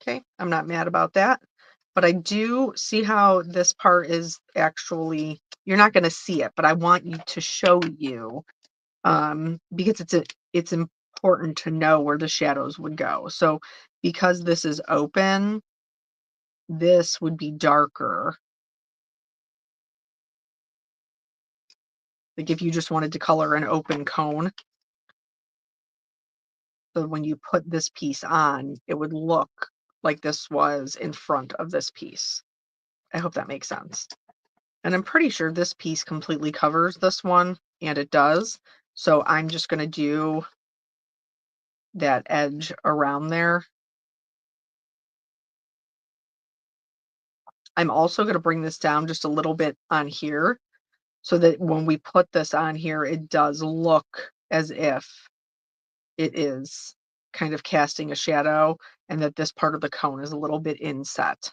Okay, I'm not mad about that, but I do see how this part is actually, you're not going to see it, but I want you to show you because it's important to know where the shadows would go. So because this is open, this would be darker. Like if you just wanted to color an open cone. So when you put this piece on, it would look like this was in front of this piece. I hope that makes sense. And I'm pretty sure this piece completely covers this one, and it does. So I'm just going to do that edge around there. I'm also going to bring this down just a little bit on here so that when we put this on here, it does look as if it is kind of casting a shadow and that this part of the cone is a little bit inset.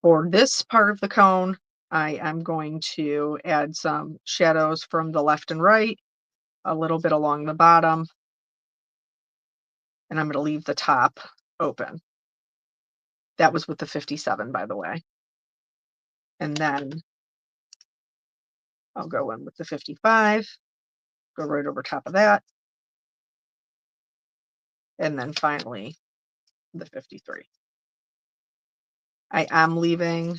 For this part of the cone, I am going to add some shadows from the left and right, a little bit along the bottom, and I'm going to leave the top open. That was with the 57, by the way. And then I'll go in with the 55, go right over top of that. And then finally, the 53. I am leaving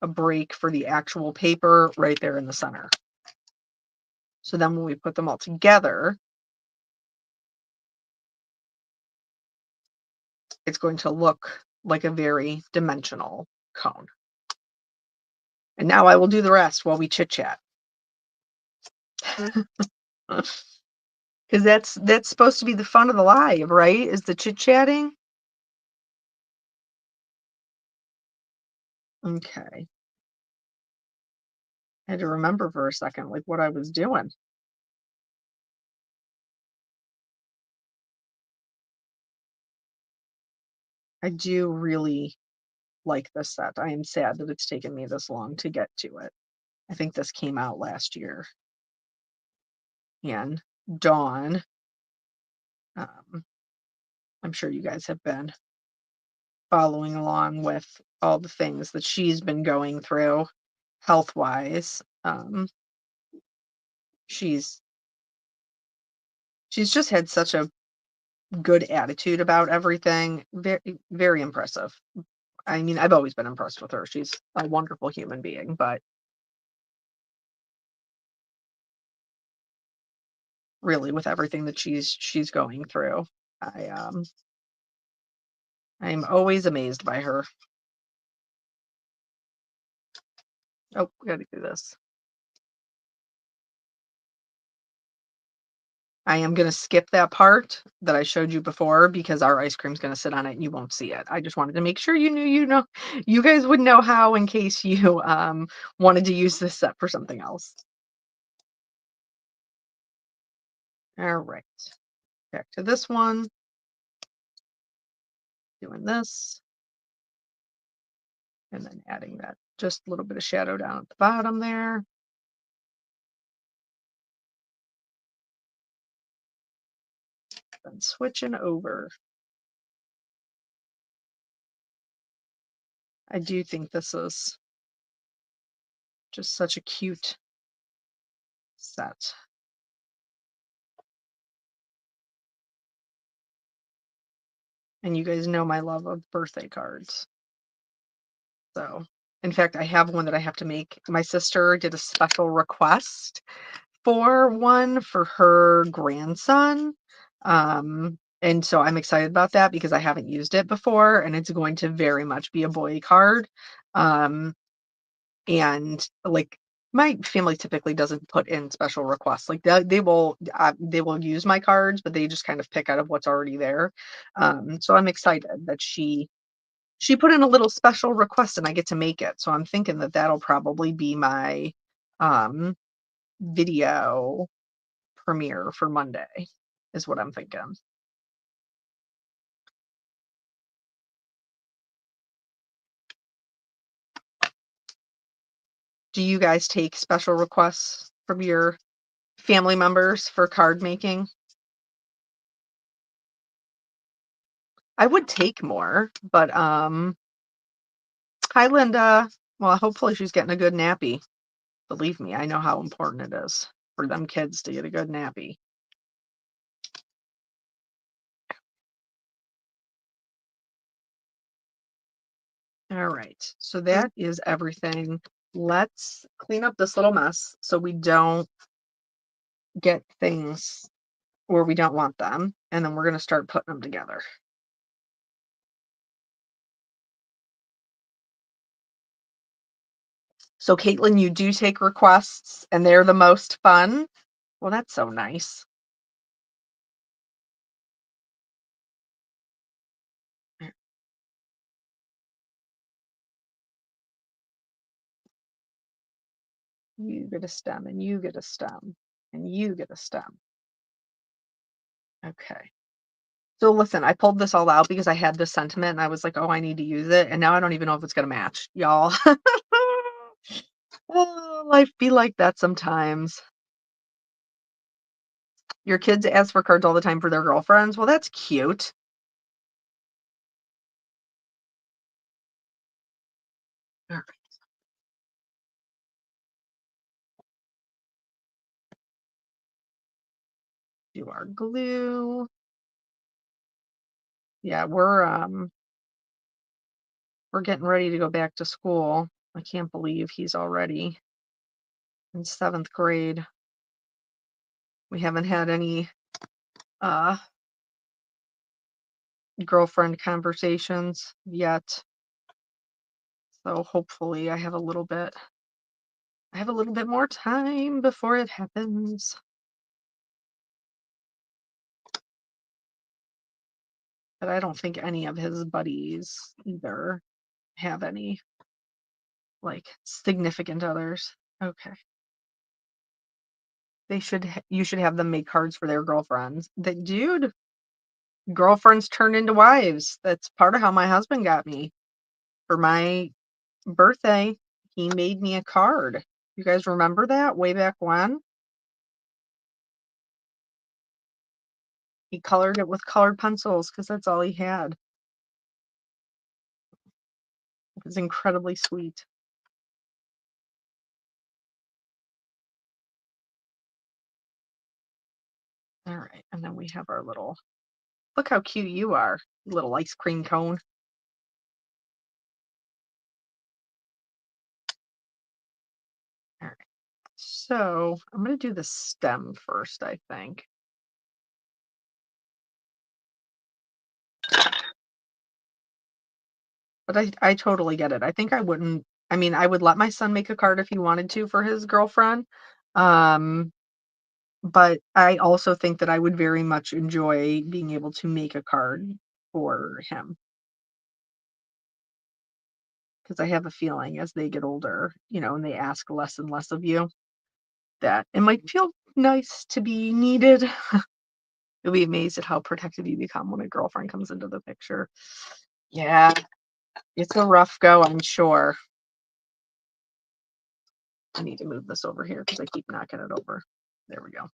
a break for the actual paper right there in the center. So then when we put them all together, it's going to look like a very dimensional cone. And now I will do the rest while we chit chat. Because that's supposed to be the fun of the live, right? Is the chit chatting? Okay. I had to remember for a second, like what I was doing. I do really like this set. I am sad that it's taken me this long to get to it. I think this came out last year. And Dawn, um, I'm sure you guys have been following along with all the things that she's been going through health wise. She's just had such a good attitude about everything. Very, very impressive. I mean, I've always been impressed with her. She's a wonderful human being, but really with everything that she's going through, I'm always amazed by her. Oh, we gotta do this. I am gonna skip that part that I showed you before because our ice cream's gonna sit on it and you won't see it. I just wanted to make sure you guys would know how in case you wanted to use this set for something else. All right, back to this one. Doing this. And then adding that just a little bit of shadow down at the bottom there. Then switching over. I do think this is just such a cute set. And you guys know my love of birthday cards. So In fact, I have one that I have to make. My sister did a special request for one for her grandson. And so I'm excited about that because I haven't used it before and it's going to very much be a boy card. Um, and like my family typically doesn't put in special requests. Like they will use my cards, but they just kind of pick out of what's already there. So I'm excited that she put in a little special request and I get to make it. So I'm thinking that that'll probably be my um video premiere for Monday, is what I'm thinking. Do you guys take special requests from your family members for card making? I would take more, but hi Linda. Well, hopefully she's getting a good nappy. Believe me, I know how important it is for them kids to get a good nappy. All right. So that is everything. Let's clean up this little mess so we don't get things where we don't want them. And then we're going to start putting them together. So, Caitlin, you do take requests and they're the most fun. Well, that's so nice. You get a stem and you get a stem and you get a stem. Okay. So listen, I pulled this all out because I had this sentiment and I was like, oh, I need to use it. And now I don't even know if it's going to match, y'all. Oh, life be like that sometimes. Your kids ask for cards all the time for their girlfriends. Well, that's cute. All right, do our glue. Yeah, we're getting ready to go back to school. I can't believe he's already in 7th grade. We haven't had any uh girlfriend conversations yet. So hopefully I have a little bit more time before it happens. But I don't think any of his buddies either have any like significant others. Okay. You should have them make cards for their girlfriends. The dude, girlfriends turn into wives. That's part of how my husband got me. For my birthday, he made me a card. You guys remember that way back when? He colored it with colored pencils because that's all he had. It was incredibly sweet. All right, and then we have our little, look how cute you are, little ice cream cone. All right, so I'm going to do the stem first, I think. But I totally get it. I think I wouldn't, I mean, I would let my son make a card if he wanted to for his girlfriend. Um, but I also think that I would very much enjoy being able to make a card for him because I have a feeling as they get older, and they ask less and less of you, that it might feel nice to be needed. You'll be amazed at how protective you become when a girlfriend comes into the picture. Yeah, it's a rough go, I'm sure. I need to move this over here because I keep knocking it over. There we go.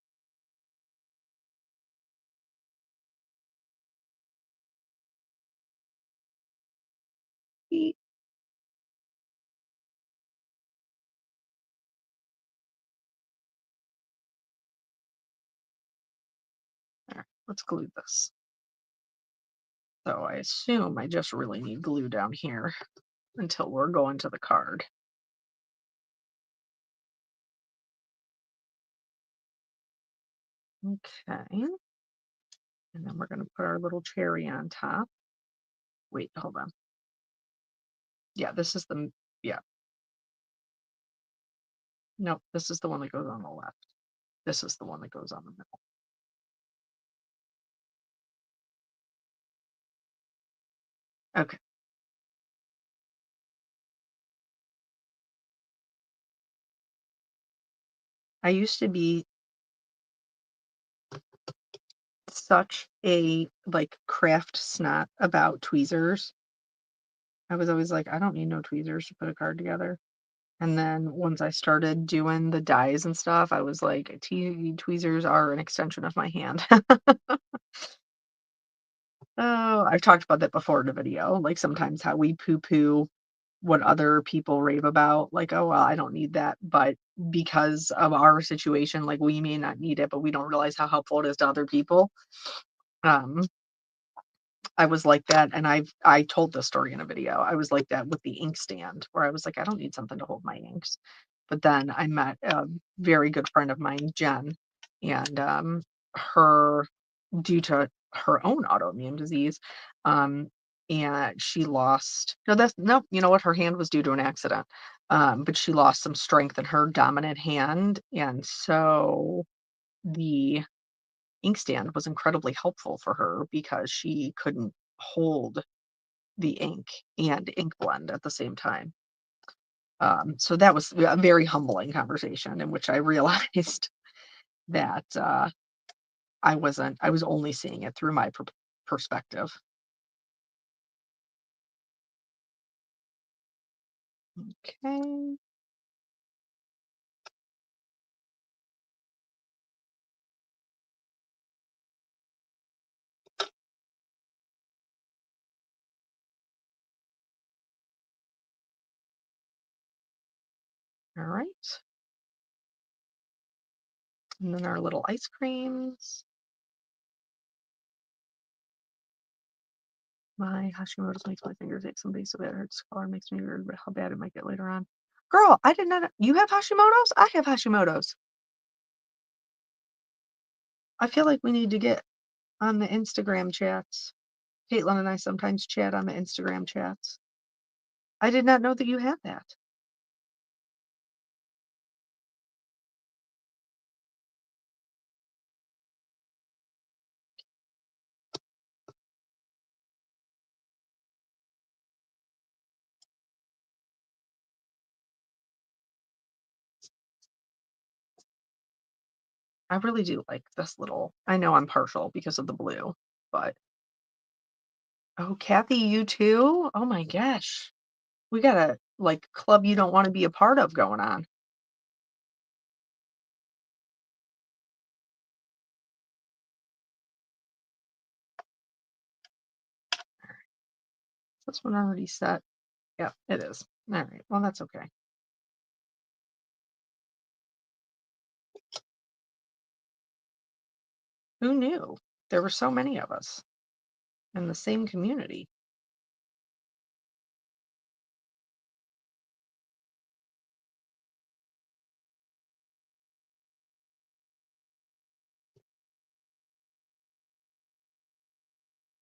Eat. All right, let's glue this. So I assume I just really need glue down here. until we're going to the card. Okay. And then we're going to put our little cherry on top. Wait, hold on. Yeah, this is the, yeah, no, this is the one that goes on the left. This is the one that goes on the middle. Okay. I used to be such a like craft snot about tweezers. I was always like, I don't need no tweezers to put a card together. And then once I started doing the dies and stuff, I was like, tweezers are an extension of my hand. Oh, I've talked about that before in a video, like sometimes how we poo-poo what other people rave about, like, "Oh, well, I don't need that," but because of our situation, like, we may not need it, but we don't realize how helpful it is to other people. Um, I was like that, and I told this story in a video. I was like that with the inkstand, where I was like, "I don't need something to hold my inks." But then I met a very good friend of mine, Jen, and, her due to her own autoimmune disease, um, and she lost no, that's no, you know what? Her hand was due to an accident, but she lost some strength in her dominant hand, and so the inkstand was incredibly helpful for her because she couldn't hold the ink and ink blend at the same time. So that was a very humbling conversation in which I realized that, I was only seeing it through my perspective. Okay. All right. And then our little ice creams. My Hashimoto's makes my fingers ache some days so bad it hurts to color, makes me worried about how bad it might get later on. Girl, I did not. You have Hashimoto's? I have Hashimoto's. I feel like we need to get on the Instagram chats. Caitlin and I sometimes chat on the Instagram chats. I did not know that you had that. I really do like this little. I know I'm partial because of the blue, but oh, Kathy, you too? Oh my gosh. We got a like club you don't want to be a part of going on. This one already set. Yeah, it is. All right. Well, that's okay. Who knew? There were so many of us in the same community.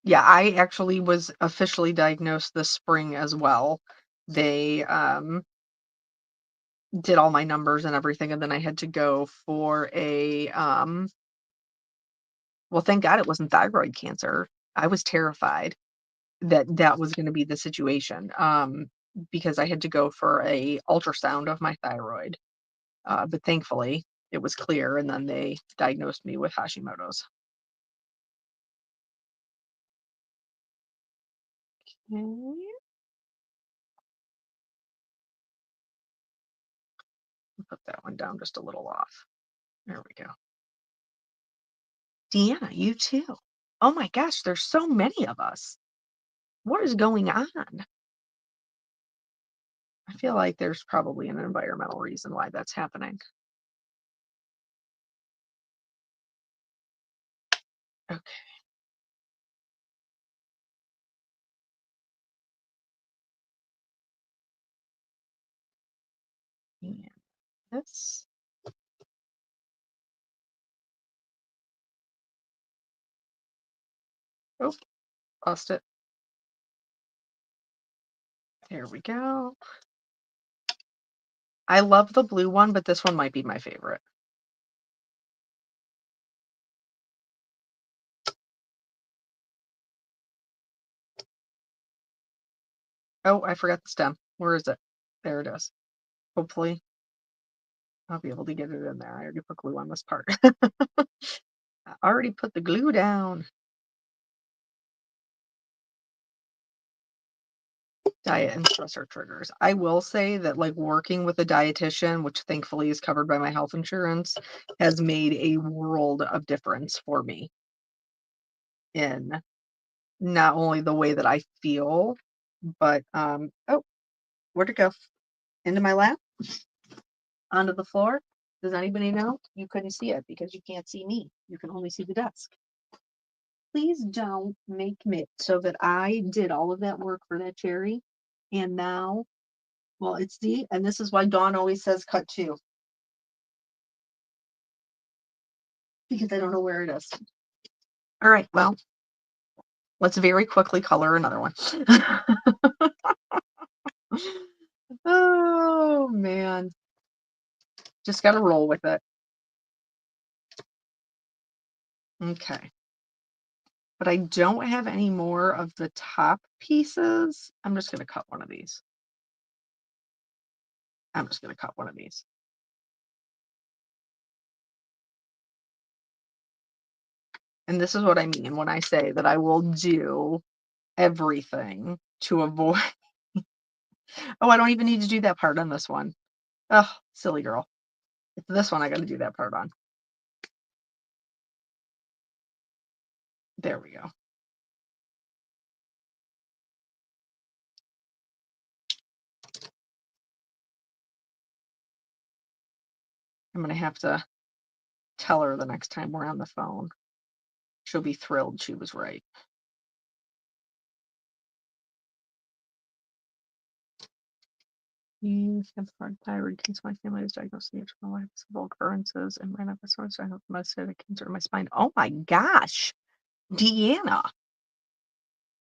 Yeah, I actually was officially diagnosed this spring as well. They did all my numbers and everything, and then I had to go for a well, thank God it wasn't thyroid cancer. I was terrified that that was going to be the situation, because I had to go for a ultrasound of my thyroid. But thankfully, it was clear, and then they diagnosed me with Hashimoto's. Okay, put that one down just a little off. There we go. Deanna, you too. Oh my gosh, there's so many of us. What is going on? I feel like there's probably an environmental reason why that's happening. Okay. And this. Oh, lost it. There we go. I love the blue one, but this one might be my favorite. Oh, I forgot the stem. Where is it? There it is. Hopefully, I'll be able to get it in there. I already put glue on this part. I already put the glue down. Diet and stressor triggers. I will say that, like, working with a dietitian, which thankfully is covered by my health insurance, has made a world of difference for me in not only the way that I feel, but, oh, where'd it go? Into my lap? Onto the floor? Does anybody know? You couldn't see it because you can't see me. You can only see the desk. Please don't make me so that I did all of that work for that cherry. And now, well, it's and this is why Dawn always says cut two, because I don't know where it is. All right, well, let's very quickly color another one. Oh man, just got to roll with it. Okay. But I don't have any more of the top pieces. I'm just going to cut one of these. I'm just going to cut one of these. And this is what I mean when I say that I will do everything to avoid. Oh, I don't even need to do that part on this one. Oh, silly girl. It's this one I got to do that part on. There we go. I'm going to have to tell her the next time we're on the phone. She'll be thrilled she was right. You have hard thyroid cancer. My family was diagnosed with several occurrences and ran up a source. I have metastatic cancer in my spine. Oh my gosh, Deanna,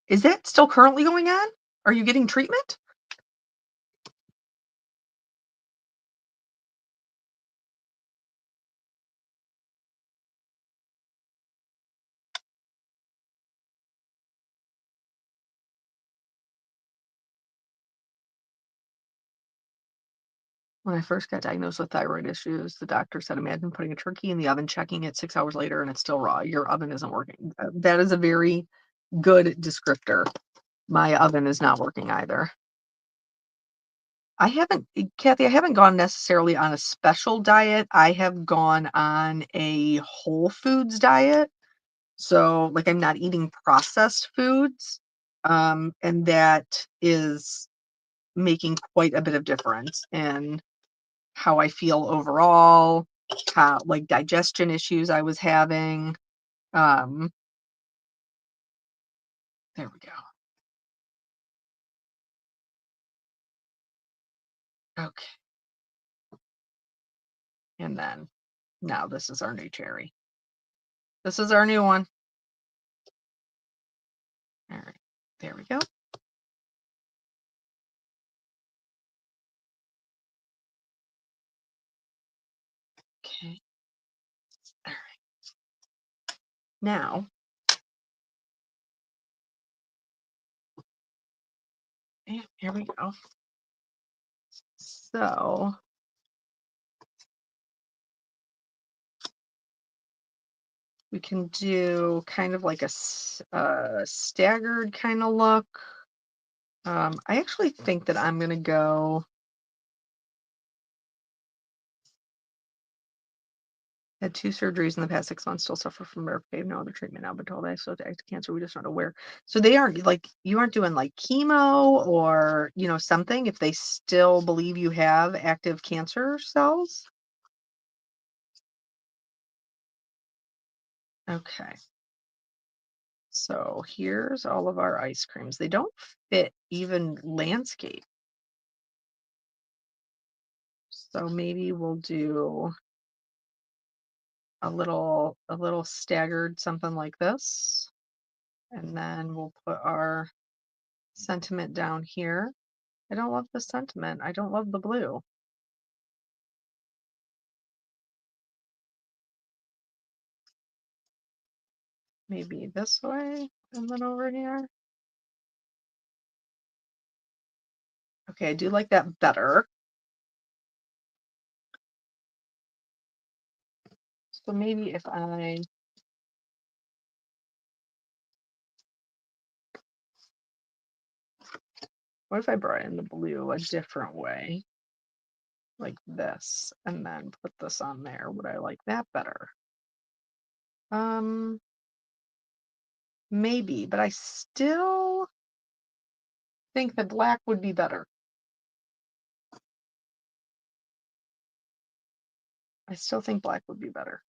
is that still currently going on? Are you getting treatment? When I first got diagnosed with thyroid issues, the doctor said, imagine putting a turkey in the oven, checking it 6 hours later, and it's still raw. Your oven isn't working. That is a very good descriptor. My oven is not working either. I haven't, Kathy, I haven't gone necessarily on a special diet. I have gone on a whole foods diet. So, like, I'm not eating processed foods. And that is making quite a bit of difference in how I feel overall, how, like, digestion issues I was having. Um, there we go. Okay. And then now this is our new cherry. This is our new one. All right. There we go. Okay. All right. Now, yeah, here we go. So we can do kind of like a staggered kind of look. I actually think that I'm going to go. Had 2 surgeries in the past 6 months, still suffer from rare pain, no other treatment now, but told I still have cancer. We just don't know where. So they aren't like, you aren't doing like chemo or, something if they still believe you have active cancer cells. Okay. So here's all of our ice creams. They don't fit even landscape. So maybe we'll do a little staggered something like this. And then we'll put our sentiment down here. I don't love the sentiment. I don't love the blue. Maybe this way and then over here. Okay, I do like that better. So maybe if what if I brought in the blue a different way? Like this, and then put this on there. Would I like that better? Um, maybe, but I still think that black would be better. I still think black would be better.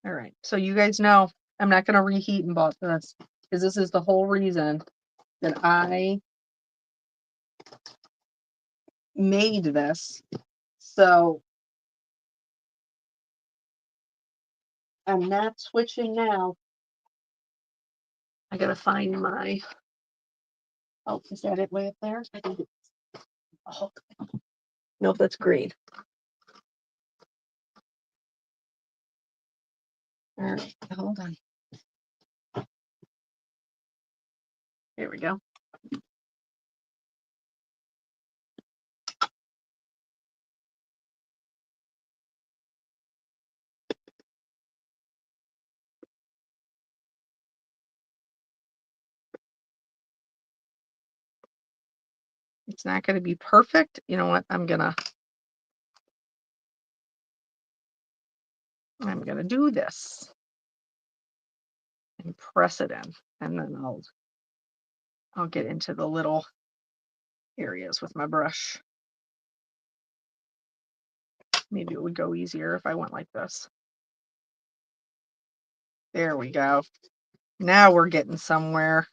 All right. So you guys know I'm not going to reheat and emboss this because this is the whole reason that I made this. So I'm not switching now. I got to find my, oh, is that it way up there? I think it's, oh, nope, that's green. All right, hold on. Here we go. It's not going to be perfect. You know what? I'm going to do this and press it in, and then I'll get into the little areas with my brush. Maybe it would go easier if I went like this. There we go. Now we're getting somewhere.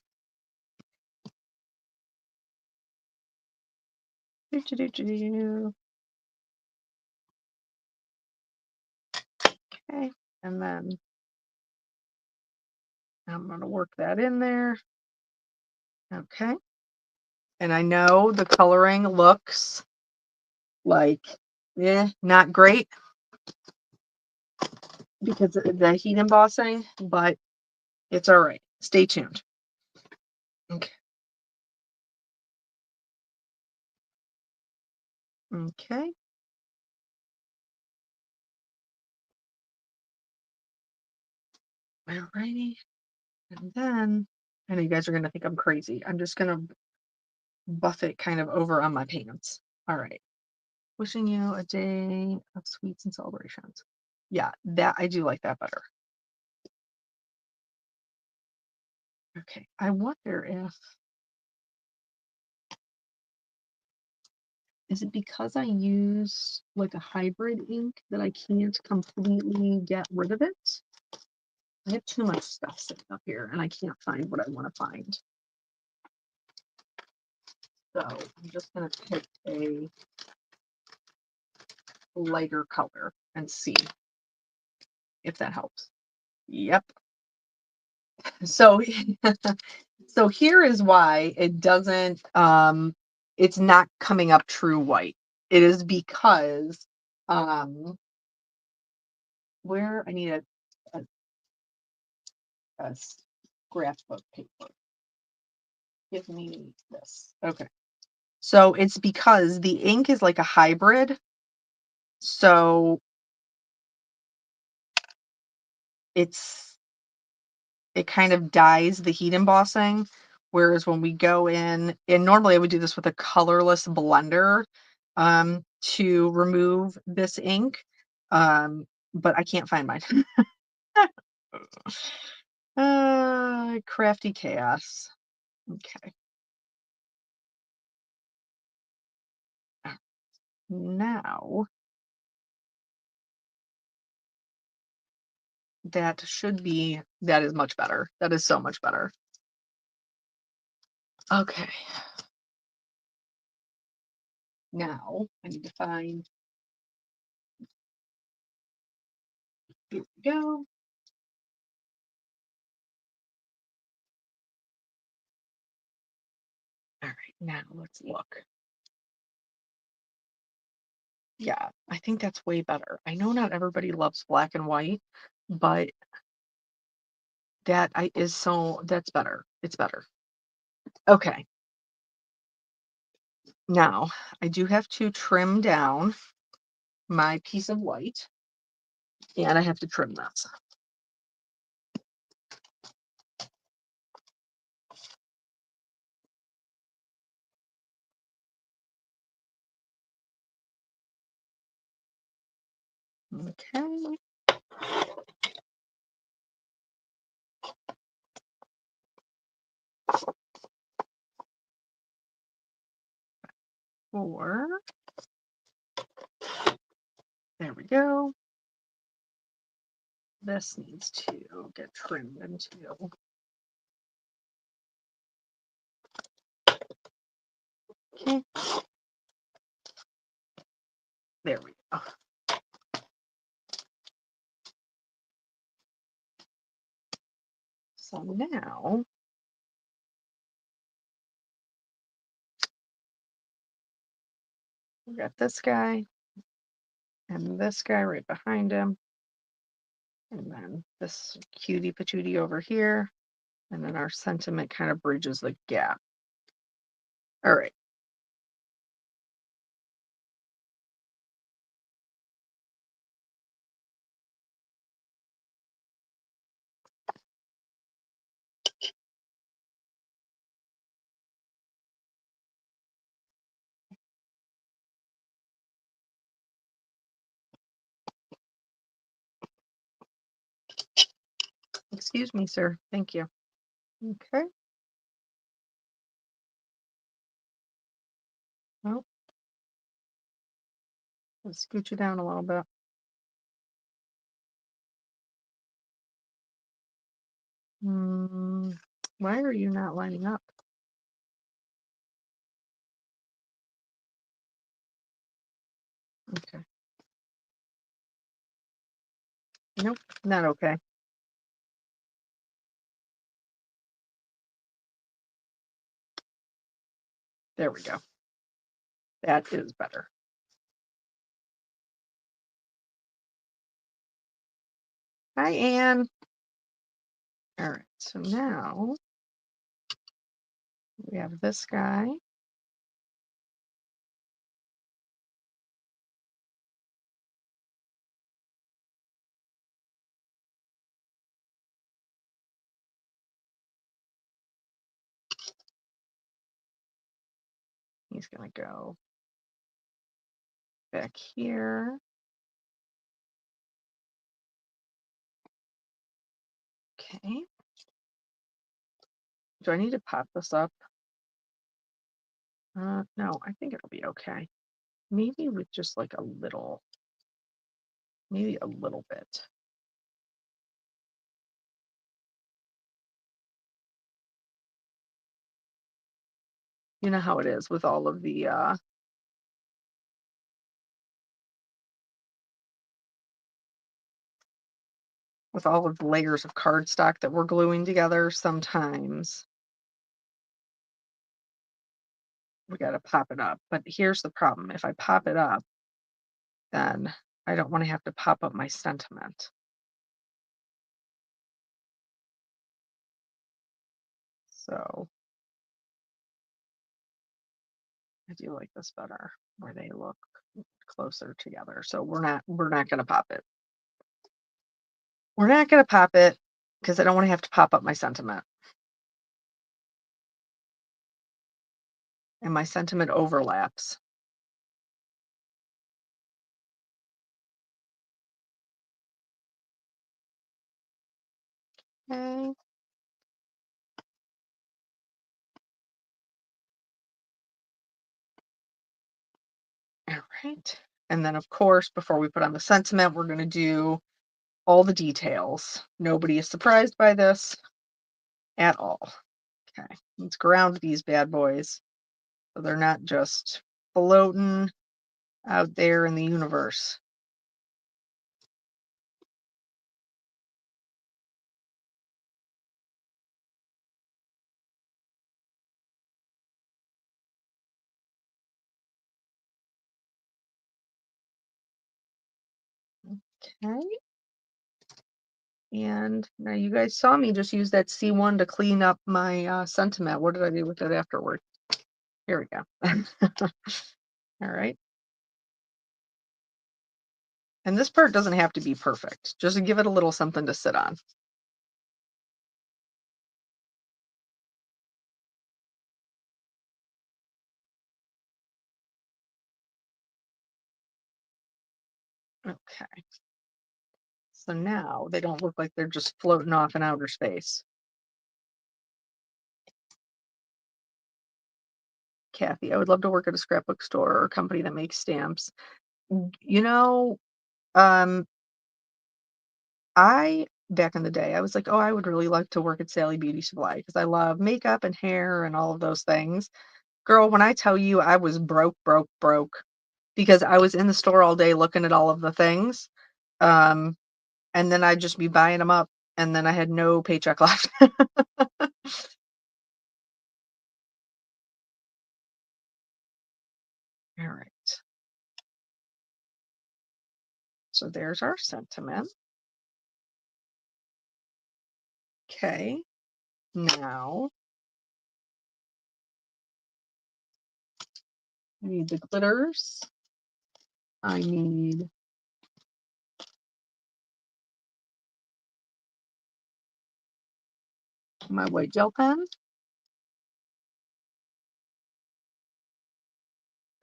Okay, and then I'm going to work that in there. Okay. And I know the coloring looks like, not great because of the heat embossing, but it's all right. Stay tuned. Okay. Okay. Alrighty. And then I know you guys are going to think I'm crazy. I'm just going to buff it kind of over on my pants. All right. Wishing you a day of sweets and celebrations. Yeah, that I do like that better. Okay. I wonder if is it because I use like a hybrid ink that I can't completely get rid of it? I have too much stuff sitting up here and I can't find what I want to find. So I'm just going to pick a lighter color and see if that helps. Yep. So so here is why it doesn't it's not coming up true white. It is because where I need a, a scrapbook paper. Give me this. Okay. So it's because the ink is like a hybrid. So it kind of dyes the heat embossing. Whereas when we go in, and normally I would do this with a colorless blender to remove this ink. But I can't find mine. Crafty chaos. Okay. Now that is much better. That is so much better. Okay. Now I need to find Here we go. All right, now let's look. Yeah, I think that's way better. I know not everybody loves black and white, but that's better. It's better. Okay, now I do have to trim down my piece of white, and I have to trim this. Okay. Four. There we go. This needs to get trimmed into. Okay. There we go. So now we got this guy and this guy right behind him. And then this cutie patootie over here. And then our sentiment kind of bridges the gap. All right. Excuse me, sir. Thank you. Okay. Well, let's scoot you down a little bit. Why are you not lining up? Okay. Nope, not okay. There we go. That is better. Hi, Anne. All right. So now we have this guy. He's going to go back here. Okay. Do I need to pop this up? No, I think it'll be okay. Maybe with just like maybe a little bit. You know how it is with all of the layers of cardstock that we're gluing together, sometimes we got to pop it up. But here's the problem. If I pop it up, then I don't want to have to pop up my sentiment. So I do like this better where they look closer together. So we're not going to pop it. We're not going to pop it because I don't want to have to pop up my sentiment. And my sentiment overlaps. Okay. All right. And then, of course, before we put on the sentiment, we're going to do all the details. Nobody is surprised by this at all. Okay. Let's ground these bad boys so they're not just floating out there in the universe. Okay. And now you guys saw me just use that C1 to clean up my sentiment. What did I do with it afterward? Here we go. All right. And this part doesn't have to be perfect. Just give it a little something to sit on. Okay. So now they don't look like they're just floating off in outer space. Kathy, I would love to work at a scrapbook store or a company that makes stamps. You know, um, I back in the day, I was like, oh, I would really like to work at Sally Beauty Supply because I love makeup and hair and all of those things. Girl, when I tell you I was broke, broke, broke because I was in the store all day looking at all of the things. Um, and then I'd just be buying them up and then I had no paycheck left. All right. So there's our sentiment. Okay. Now I need the glitters. I need my white gel pen.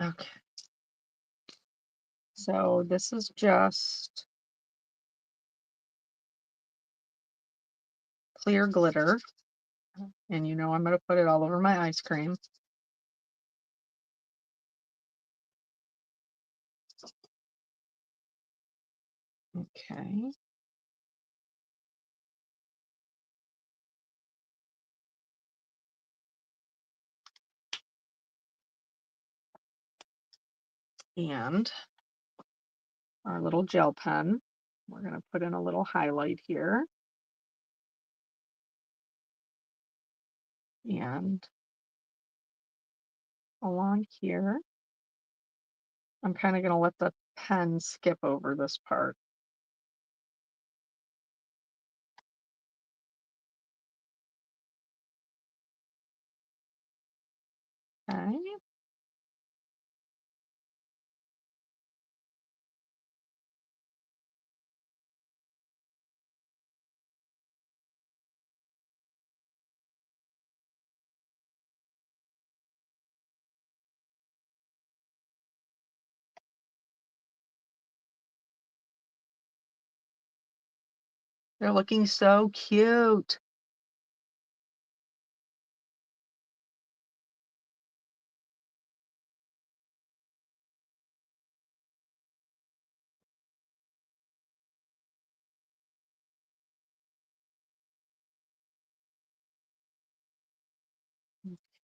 Okay. So this is just clear glitter. And you know I'm going to put it all over my ice cream. Okay. And our little gel pen. We're going to put in a little highlight here. And along here, I'm kind of going to let the pen skip over this part. Okay. They're looking so cute.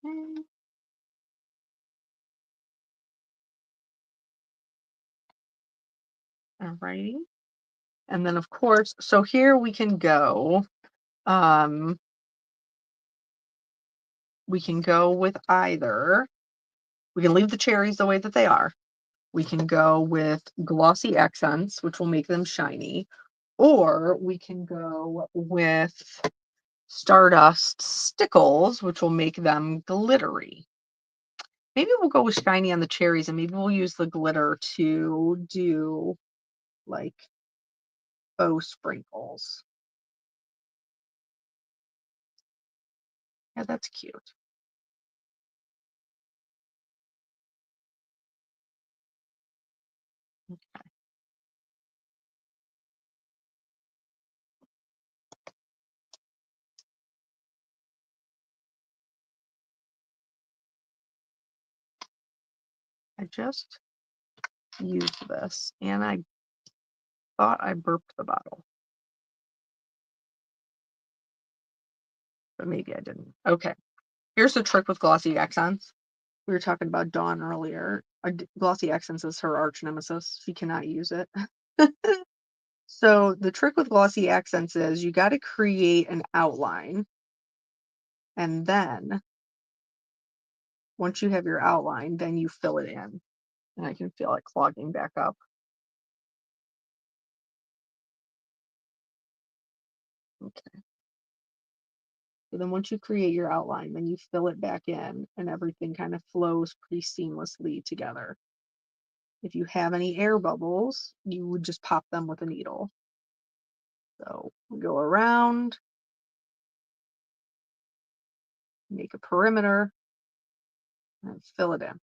Okay. Alrighty. And then of course, so here um, we can go with either, we can leave the cherries the way that they are. We can go with glossy accents, which will make them shiny, or we can go with Stardust Stickles, which will make them glittery. Maybe we'll go with shiny on the cherries and maybe we'll use the glitter to do like faux sprinkles. Yeah, that's cute. I just used this and I thought I burped the bottle, but maybe I didn't. Okay. Here's the trick with glossy accents. We were talking about Dawn earlier. Glossy accents is her arch nemesis. She cannot use it. So the trick with glossy accents is you got to create an outline, and then once you have your outline, then you fill it in. And I can feel it clogging back up. Okay. So then once you create your outline, then you fill it back in and everything kind of flows pretty seamlessly together. If you have any air bubbles, you would just pop them with a needle. So we go around, make a perimeter, and fill it in.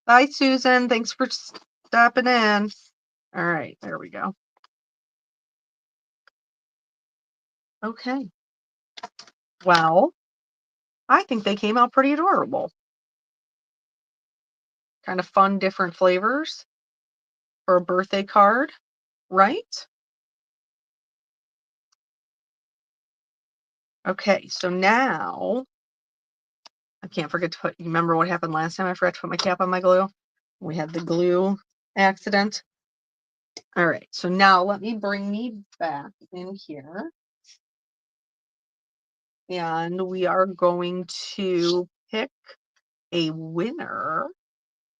Bye, Susan. Thanks for stopping in. All right, there we go. Okay. Well, I think they came out pretty adorable. Kind of fun, different flavors for a birthday card, right? Okay, so now I can't forget to put, you remember what happened last time? I forgot to put my cap on my glue. We had the glue accident. All right, so now let me bring me back in here and we are going to pick a winner.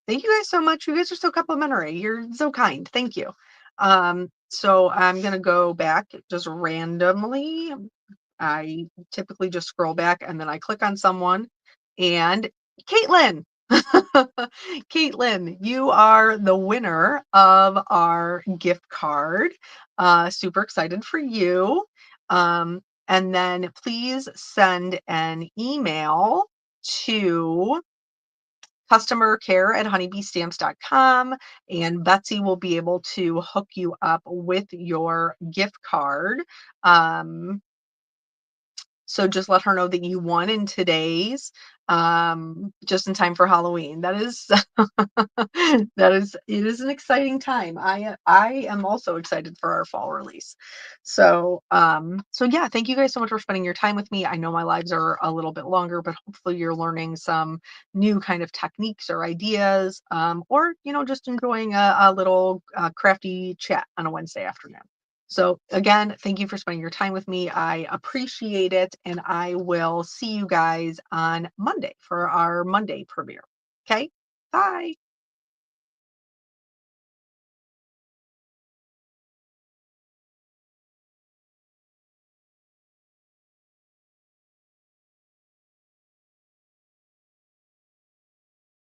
Thank you guys so much. You guys are so complimentary. You're so kind. Thank you. So I'm gonna go back just randomly. I typically just scroll back and then I click on someone and Caitlin. Caitlin, you are the winner of our gift card. Super excited for you. And then please send an email to customer care at honeybeestamps.com and Betsy will be able to hook you up with your gift card. Um, so just let her know that you won in today's, just in time for Halloween. That is it is an exciting time. I am also excited for our fall release. So yeah, thank you guys so much for spending your time with me. I know my lives are a little bit longer, but hopefully you're learning some new kind of techniques or ideas, or just enjoying a little crafty chat on a Wednesday afternoon. So again, thank you for spending your time with me. I appreciate it. And I will see you guys on Monday for our Monday premiere. Okay. Bye.